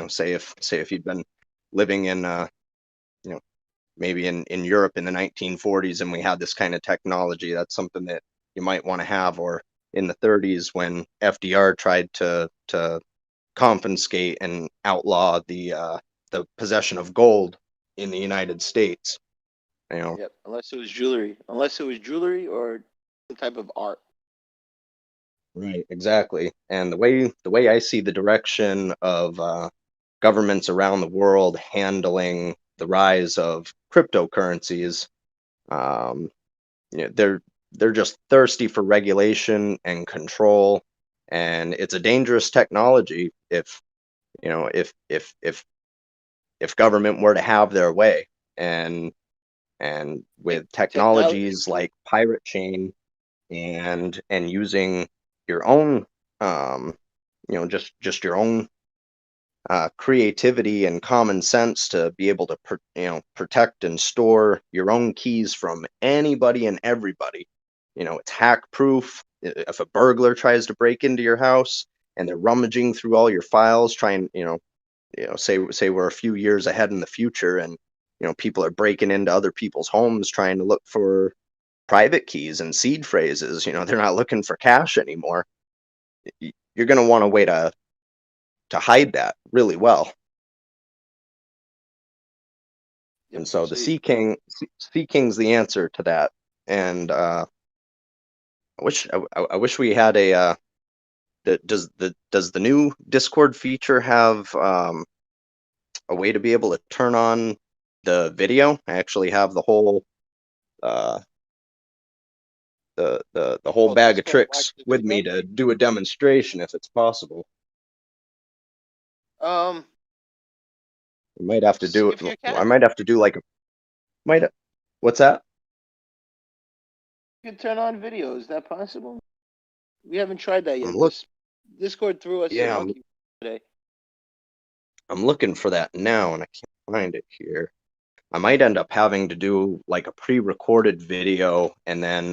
say if you've been living in maybe in Europe in the 1940s and we had this kind of technology, that's something that you might want to have. Or in the 30s when FDR tried to confiscate and outlaw the possession of gold in the United States. Yep. Unless it was jewelry or some type of art. Right, exactly. And the way I see the direction of governments around the world handling the rise of cryptocurrencies, they're just thirsty for regulation and control, and it's a dangerous technology if government were to have their way. And with technologies like Pirate Chain and using your own just your own creativity and common sense to be able to protect and store your own keys from anybody and everybody. It's hack proof. If a burglar tries to break into your house and they're rummaging through all your files trying, say we're a few years ahead in the future and people are breaking into other people's homes trying to look for private keys and seed phrases, they're not looking for cash anymore. You're going to want a way to hide that really well. Yep. And so the Sea King's the answer to that. And I wish we had does the new Discord feature have a way to be able to turn on the video? I actually have the whole the whole bag of tricks with me to do a demonstration if it's possible. I might have to do it. I might have to do like what's that? You can turn on video. Is that possible? We haven't tried that yet. Discord threw us a monkey today. I'm looking for that now and I can't find it here. I might end up having to do like a pre-recorded video and then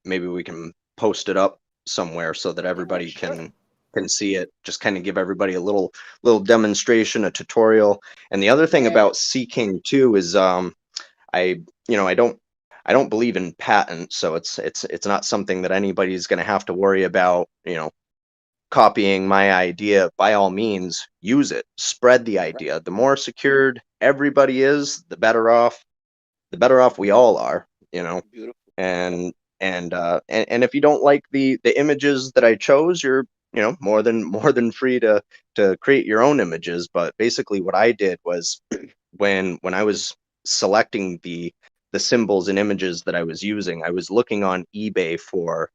maybe we can post it up somewhere so that everybody can see it. Just kind of give everybody a little demonstration, a tutorial. And the other thing about Sea King too is I don't believe in patents, so it's not something that anybody's going to have to worry about, copying my idea. By all means, use it, spread the idea. The more secured everybody is, the better off we all are, Beautiful. And if you don't like the images that I chose, you're more than free to create your own images. But basically what I did was when I was selecting the symbols and images that I was using, I was looking on eBay for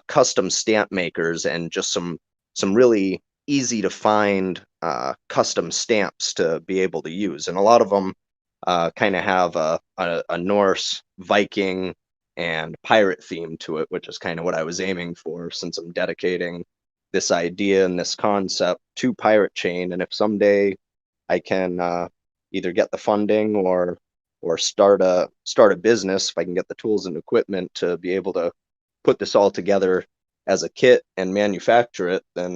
custom stamp makers and just some really easy to find custom stamps to be able to use. And a lot of them kind of have a Norse, Viking, and pirate theme to it, which is kind of what I was aiming for, since I'm dedicating this idea and this concept to Pirate Chain. And if someday I can either get the funding or start a business, if I can get the tools and equipment to be able to put this all together as a kit and manufacture it, then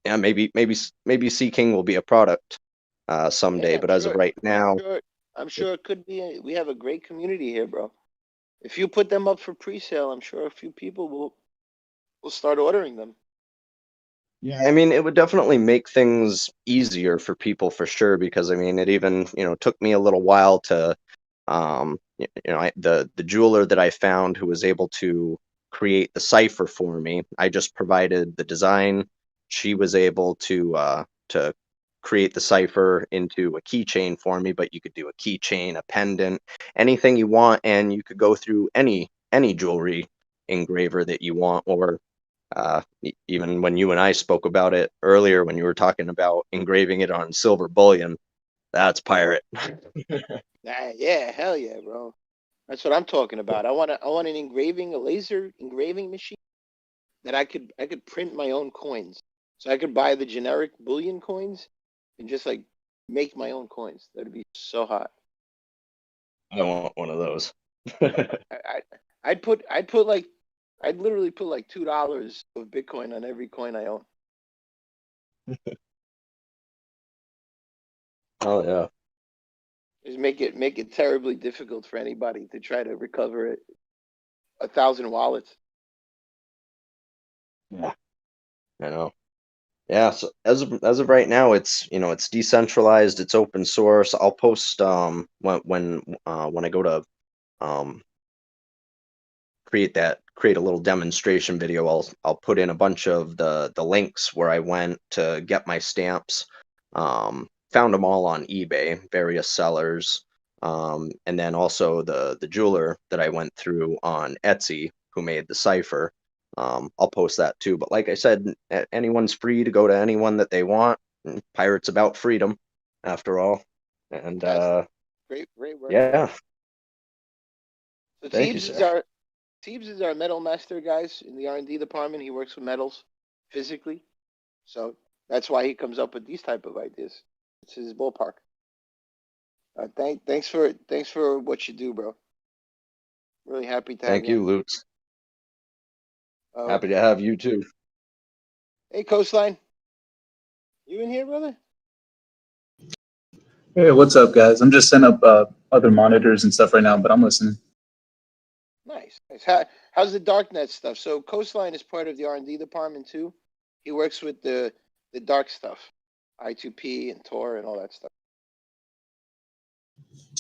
maybe Sea King will be a product someday. But as of right now, I'm sure it could be. We have a great community here, bro. If you put them up for pre-sale, I'm sure a few people will start ordering them. Yeah, I mean, it would definitely make things easier for people for sure, because I mean, it even, took me a little while to, the jeweler that I found who was able to create the cipher for me, I just provided the design. She was able to create the cipher into a keychain for me, but you could do a keychain, a pendant, anything you want, and you could go through any jewelry engraver that you want, or even when you and I spoke about it earlier, when you were talking about engraving it on silver bullion, that's pirate. Yeah, hell yeah, bro. That's what I'm talking about. I want a laser engraving machine that I could print my own coins. So I could buy the generic bullion coins and just like make my own coins. That'd be so hot. I want one of those. I, I'd literally put like $2 of Bitcoin on every coin I own. Oh yeah. Just make it terribly difficult for anybody to try to recover it. 1,000 wallets. Yeah, I know. Yeah, so as of right now, it's decentralized, it's open source. I'll post when I go to um create a little demonstration video, I'll put in a bunch of the links where I went to get my stamps. Found them all on eBay, various sellers, and then also the jeweler that I went through on Etsy who made the cipher. I'll post that too. But like I said, anyone's free to go to anyone that they want. Pirates about freedom, after all. And Fantastic. Great work, bro. yeah, So thank you, sir. Teebs is our metal master, guys, in the R&D department. He works with metals physically, so that's why he comes up with these type of ideas. It's his ballpark. Thanks for what you do, bro. Really happy to have Thank you you, on. Lutz. Uh, Happy to have you too. hey, Coastline, you in here, brother? Hey, what's up, guys? I'm just setting up other monitors and stuff right now, but I'm listening. Nice. How's the darknet stuff? So Coastline is part of the R&D department too. He works with the dark stuff, I2P and Tor and all that stuff.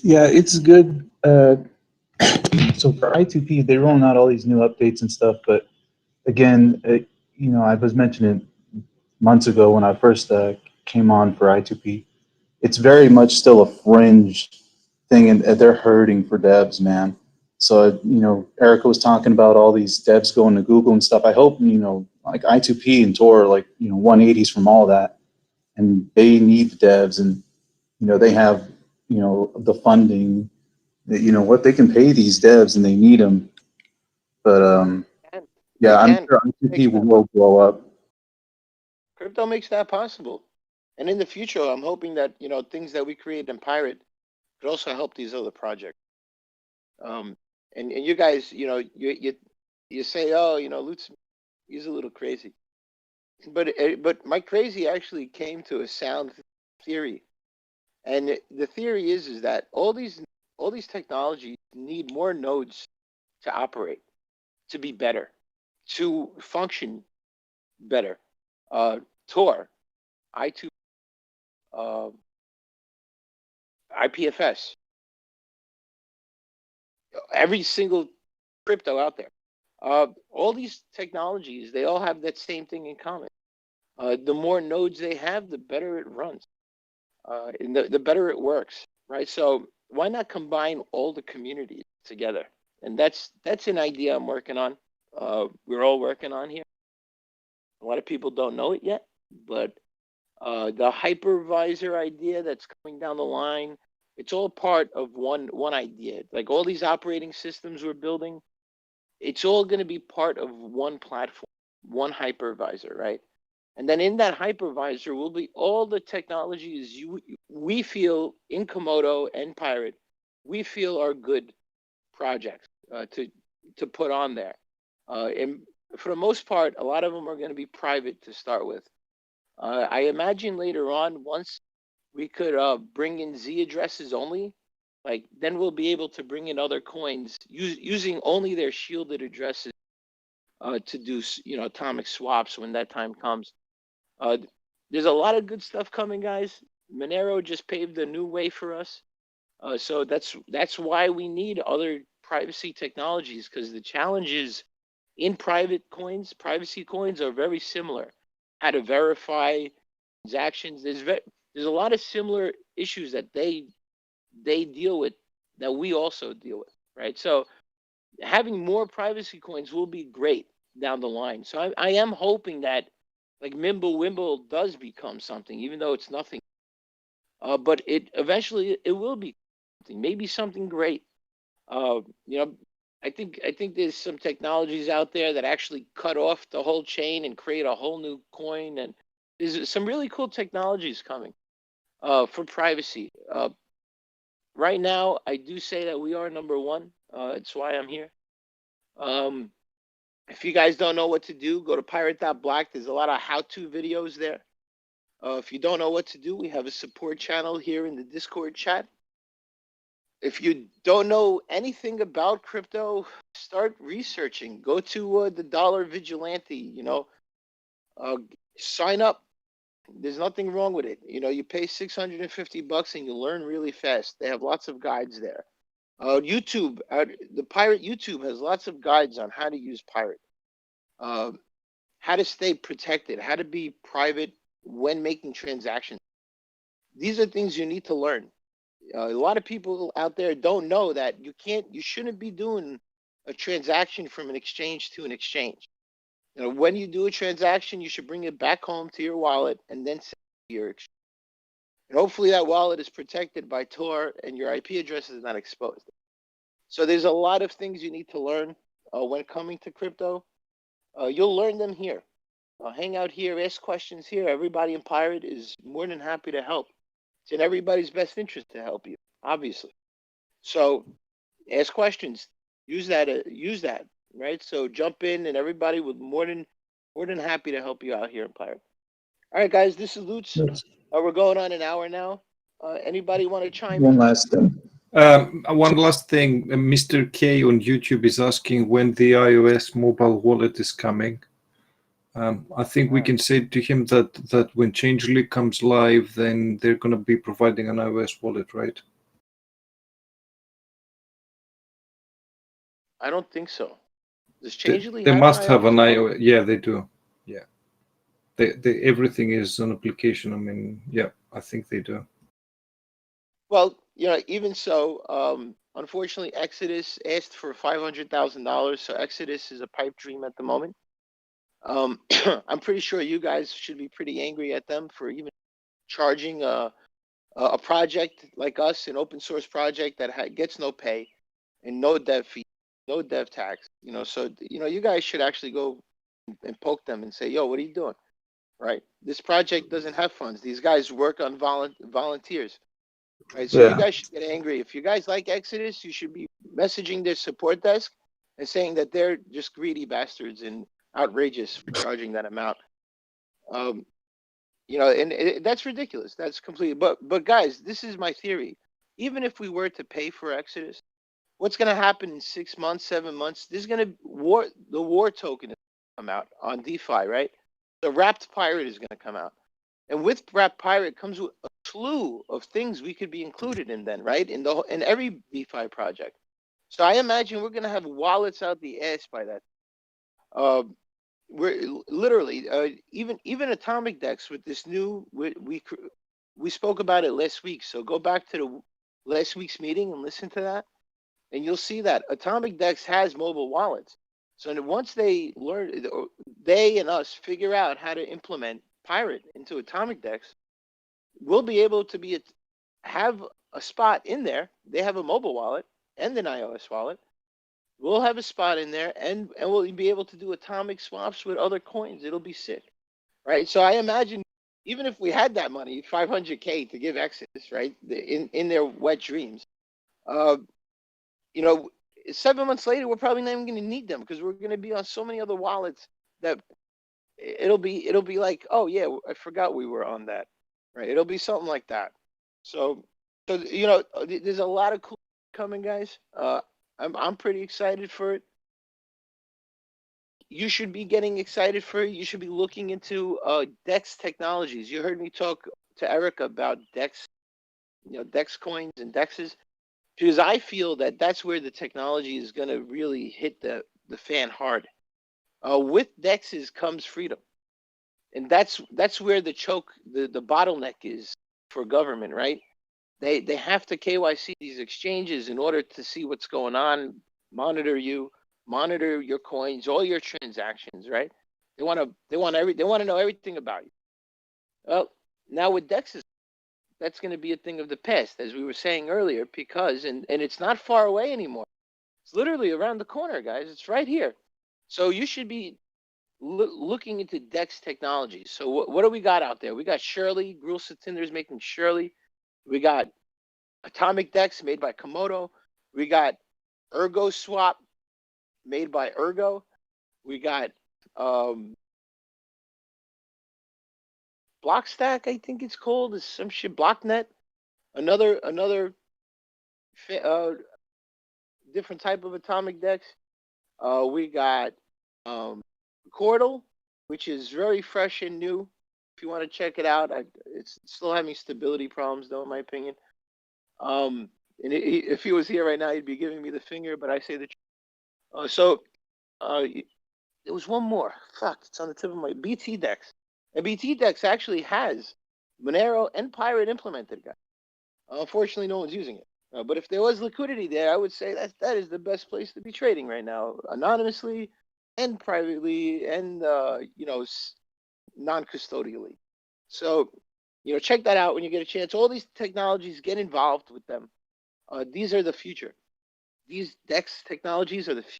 Yeah, it's good. So for I2P, they're rolling out all these new updates and stuff, but again, I was mentioning months ago when I first came on for I2P, it's very much still a fringe thing, and they're hurting for devs, man. So, Eryka was talking about all these devs going to Google and stuff. I hope, like I2P and Tor are like, 180s from all that, and they need the devs, and, they have, the funding, what they can pay these devs, and they need them. But, They yeah, I'm can. sure I2P will blow up. Crypto makes that possible. And in the future, I'm hoping that, things that we create in Pirate could also help these other projects. And you guys, you say, oh, Lutz, he's a little crazy. But my crazy actually came to a sound theory. And the theory is that all these technologies need more nodes to operate, to be better, to function better. Tor, I2, uh, IPFS, every single crypto out there. All these technologies, they all have that same thing in common. The more nodes they have, the better it runs, and the better it works, right? So why not combine all the communities together? And that's an idea I'm working on. We're all working on here. A lot of people don't know it yet, but the hypervisor idea that's coming down the line, it's all part of one idea. Like all these operating systems we're building, it's all going to be part of one platform, one hypervisor, right? And then in that hypervisor will be all the technologies we feel in Komodo and Pirate, we feel are good projects to put on there. And for the most part, a lot of them are going to be private to start with. I imagine later on, once we could bring in Z addresses only, like then we'll be able to bring in other coins using only their shielded addresses to do atomic swaps when that time comes. There's a lot of good stuff coming, guys. Monero just paved a new way for us. So that's why we need other privacy technologies, because the challenges in privacy coins are very similar. How to verify transactions. There's a lot of similar issues that they deal with that we also deal with, right? So having more privacy coins will be great down the line. So I am hoping that like Mimble does become something, even though it's nothing. But it eventually it will be something, maybe something great. Uh, you know, I think there's some technologies out there that actually cut off the whole chain and create a whole new coin, and there's some really cool technologies coming for privacy. Right now, I do say that we are number one. It's why I'm here. If you guys don't know what to do, go to pirate.black. There's a lot of how-to videos there. If you don't know what to do, we have a support channel here in the Discord chat. If you don't know anything about crypto, start researching. Go to the Dollar Vigilante, sign up. There's nothing wrong with it. You pay $650 and you learn really fast. They have lots of guides there. YouTube, the Pirate YouTube has lots of guides on how to use Pirate, how to stay protected, how to be private when making transactions. These are things you need to learn. A lot of people out there don't know that you shouldn't be doing a transaction from an exchange to an exchange. When you do a transaction, you should bring it back home to your wallet and then send it to your exchange. And hopefully that wallet is protected by Tor and your IP address is not exposed. So there's a lot of things you need to learn when coming to crypto. You'll learn them here. Hang out here, ask questions here. Everybody in Pirate is more than happy to help. It's in everybody's best interest to help you, obviously. So ask questions. Use that, right? So jump in, and everybody would more than happy to help you out here in Pirate. All right, guys, this is Lutz. We're going on an hour now. Anybody want to chime One in? last thing. One last thing, Mr. K on YouTube is asking when the iOS mobile wallet is coming. I think we can say to him that when Changelly comes live, then they're going to be providing an iOS wallet, right? I don't think so. Does Changelly They have must an have an wallet? iOS. Yeah, they do. Yeah. Everything is an application. I mean, yeah, I think they do. Well, even so, unfortunately, Exodus asked for $500,000, so Exodus is a pipe dream at the moment. I'm pretty sure you guys should be pretty angry at them for even charging a project like us, an open source project that gets no pay and no dev fee, no dev tax. So you guys should actually go and poke them and say, "Yo, what are you doing?" Right? This project doesn't have funds. These guys work on volunteers. Right, so you guys should get angry. If you guys like Exodus, you should be messaging their support desk and saying that they're just greedy bastards and outrageous for charging that amount. That's ridiculous. That's completely. But guys, this is my theory. Even if we were to pay for Exodus, what's going to happen in 6 months, 7 months? There's going to the war token is going to come out on DeFi, right? The Wrapped Pirate is going to come out. And with Wrapped Pirate comes a slew of things we could be included in then, right? In every DeFi project. So I imagine we're going to have wallets out the ass by that. We're literally even Atomic Dex with this new we spoke about it last week. So go back to the last week's meeting and listen to that, and you'll see that Atomic Dex has mobile wallets. So once they and us figure out how to implement Pirate into Atomic Dex, we'll be able to have a spot in there. They have a mobile wallet and an iOS wallet. We'll have a spot in there, and we'll be able to do atomic swaps with other coins. It'll be sick, right? So I imagine even if we had that money, 500K to give Exodus, right, in their wet dreams, 7 months later, we're probably not even going to need them because we're going to be on so many other wallets that it'll be like, oh yeah, I forgot we were on that, right? It'll be something like that. So So there's a lot of cool coming, guys. I'm pretty excited for it. You should be getting excited for it. You should be looking into DEX technologies. You heard me talk to Eryka about DEX, DEX coins and DEXs, because I feel that that's where the technology is going to really hit the fan hard. With DEXs comes freedom, and that's where the bottleneck is for government, right? They have to KYC these exchanges in order to see what's going on, monitor your coins, all your transactions, right? They want to know everything about you. Well, now with DEXs, that's going to be a thing of the past, as we were saying earlier, because and it's not far away anymore. It's literally around the corner, guys. It's right here. So you should be looking into DEX technologies. So what do we got out there? We got Shirley, Gruel Satinder's making Shirley. We got Atomic DEX made by Komodo. We got Ergo Swap made by Ergo. We got Blockstack, I think it's called, is some shit. Blocknet, another different type of Atomic DEX. We got Cordal, which is very fresh and new. If you want to check it out, it's still having stability problems, though, in my opinion. And if he was here right now, he'd be giving me the finger, but I say the truth. There was one more. Fuck, it's on the tip of my BT Dex. And BT Dex actually has Monero and Pirate implemented, guys. Unfortunately, no one's using it. But if there was liquidity there, I would say that is the best place to be trading right now, anonymously and privately and non-custodially. So, check that out when you get a chance. All these technologies, get involved with them. These are the future. These DEX technologies are the future.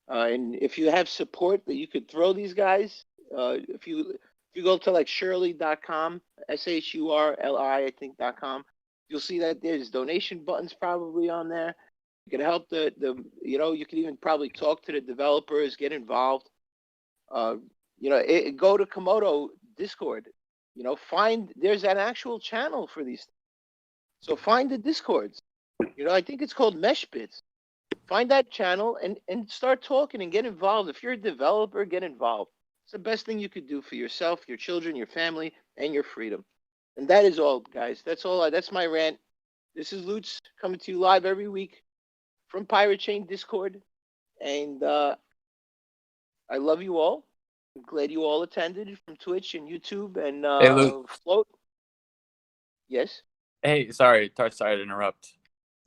And if you have support that you could throw these guys, if you go to like Shirley.com, SHURLI, I think .com, you'll see that there's donation buttons probably on there. You can help you can even probably talk to the developers, get involved. Go to Komodo Discord. There's an actual channel for these. So find the Discords. I think it's called Meshbits. Find that channel and start talking and get involved. If you're a developer, get involved. It's the best thing you could do for yourself, your children, your family, and your freedom. And that is all, guys. That's all. That's my rant. This is Lutz coming to you live every week from Pirate Chain Discord. And I love you all. I'm glad you all attended from Twitch and YouTube and Hey, Luke. Float. Yes? Hey, sorry to interrupt.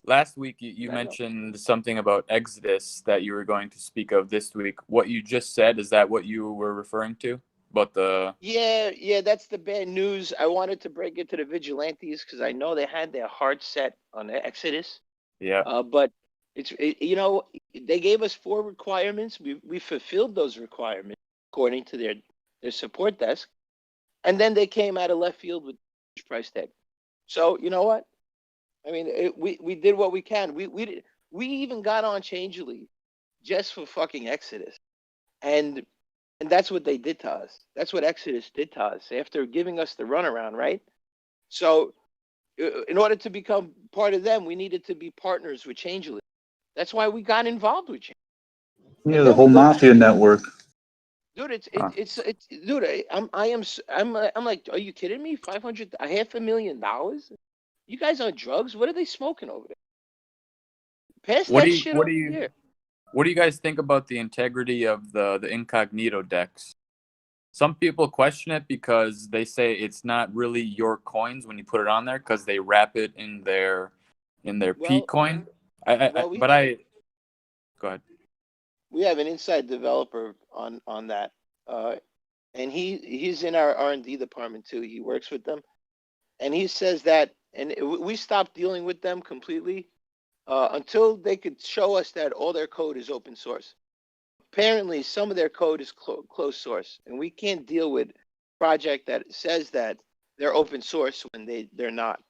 Last week, you No. mentioned something about Exodus that you were going to speak of this week. What you just said, is that what you were referring to? About the... Yeah, that's the bad news. I wanted to break it to the vigilantes because I know they had their heart set on Exodus. Yeah. But they gave us 4 requirements. We fulfilled those requirements according to their support desk. And then they came out of left field with price tag. So, you know what? I mean, we did what we can. We even got on Changelly just for fucking Exodus. And that's what they did to us. That's what Exodus did to us after giving us the runaround, right? So in order to become part of them, we needed to be partners with Changelly. That's why we got involved with Changelly. Yeah, the whole mafia network. Dude, dude, I'm like, are you kidding me? $500,000? You guys on drugs? What are they smoking over there? Pass that shit over here. What do you guys think about the integrity of the incognito DEX? Some people question it because they say it's not really your coins when you put it on there because they wrap it in their P coin. Go ahead. We have an inside developer on that, and he's in our R&D department too. He works with them, and he says that, and we stopped dealing with them completely until they could show us that all their code is open source. Apparently, some of their code is closed source, and we can't deal with a project that says that they're open source when they're not.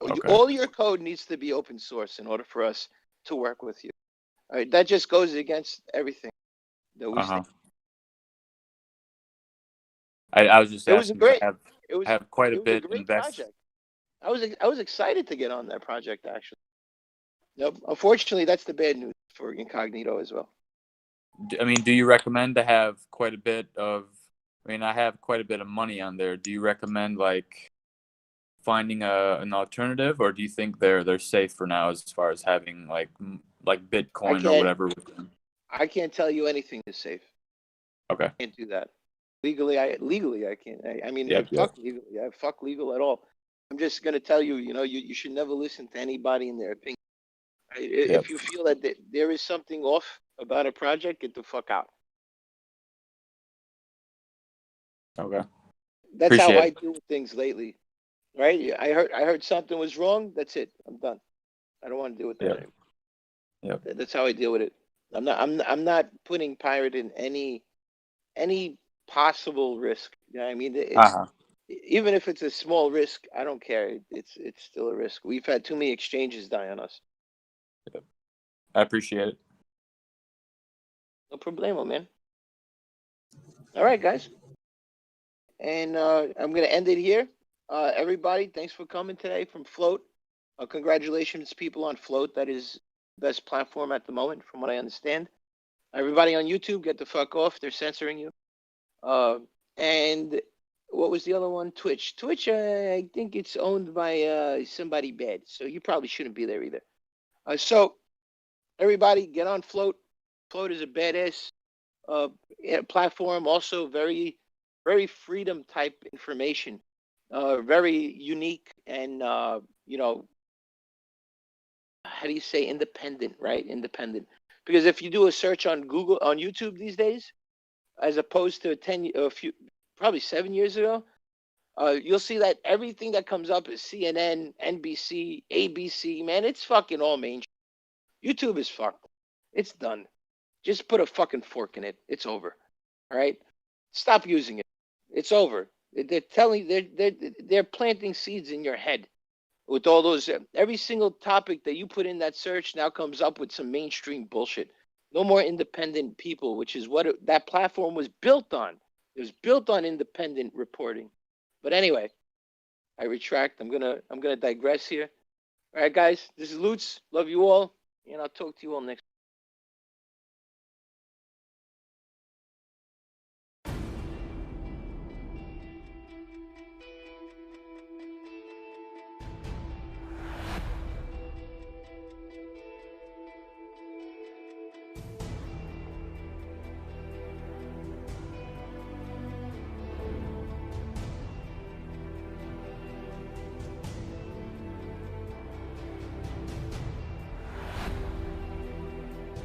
Okay. All your code needs to be open source in order for us to work with you. All right, that just goes against everything that we stand. I was just asking. Great. I have quite a bit invested. invested. I was excited to get on that project actually. Nope. Unfortunately, that's the bad news for Incognito as well. I mean, do you recommend to have quite a bit of? I mean, I have quite a bit of money on there. Do you recommend like finding an alternative, or do you think they're safe for now as far as having like Bitcoin or whatever with them? I can't tell you anything is safe. Okay. I can't do that. Legally I can't. I mean, Yep, fuck legally. Fuck legal at all. I'm just gonna tell you, you should never listen to anybody in their opinion. Yep. If you feel that there is something off about a project, get the fuck out. Okay. That's how Appreciate I it. deal with things lately. Right? I heard something was wrong. That's it. I'm done. I don't want to deal with that Yep. anymore. Yep. That's how I deal with it. I'm not putting Pirate in any possible risk. You know what I mean? Even if it's a small risk, I don't care. It's still a risk. We've had too many exchanges die on us. Yep. I appreciate it. No problemo, man. All right, guys. And I'm gonna end it here. Everybody, thanks for coming today from Float. Congratulations, people on Float. That is the best platform at the moment, from what I understand. Everybody on YouTube, get the fuck off. They're censoring you. And what was the other one? Twitch. Twitch, I think it's owned by somebody bad, so you probably shouldn't be there either. So everybody, get on Float. Float is a badass platform. Also, very, very freedom type information. Very unique and how do you say independent? Right, independent. Because if you do a search on Google on YouTube these days, as opposed to probably 7 years ago, you'll see that everything that comes up is CNN, NBC, ABC. Man, it's fucking all mainstream. YouTube is fucked. It's done. Just put a fucking fork in it. It's over. All right. Stop using it. It's over. They're planting seeds in your head with all those. Every single topic that you put in that search now comes up with some mainstream bullshit. No more independent people, which is what that platform was built on. It was built on independent reporting. But anyway, I retract. I'm gonna digress here. All right, guys. This is Lutz. Love you all, and I'll talk to you all next.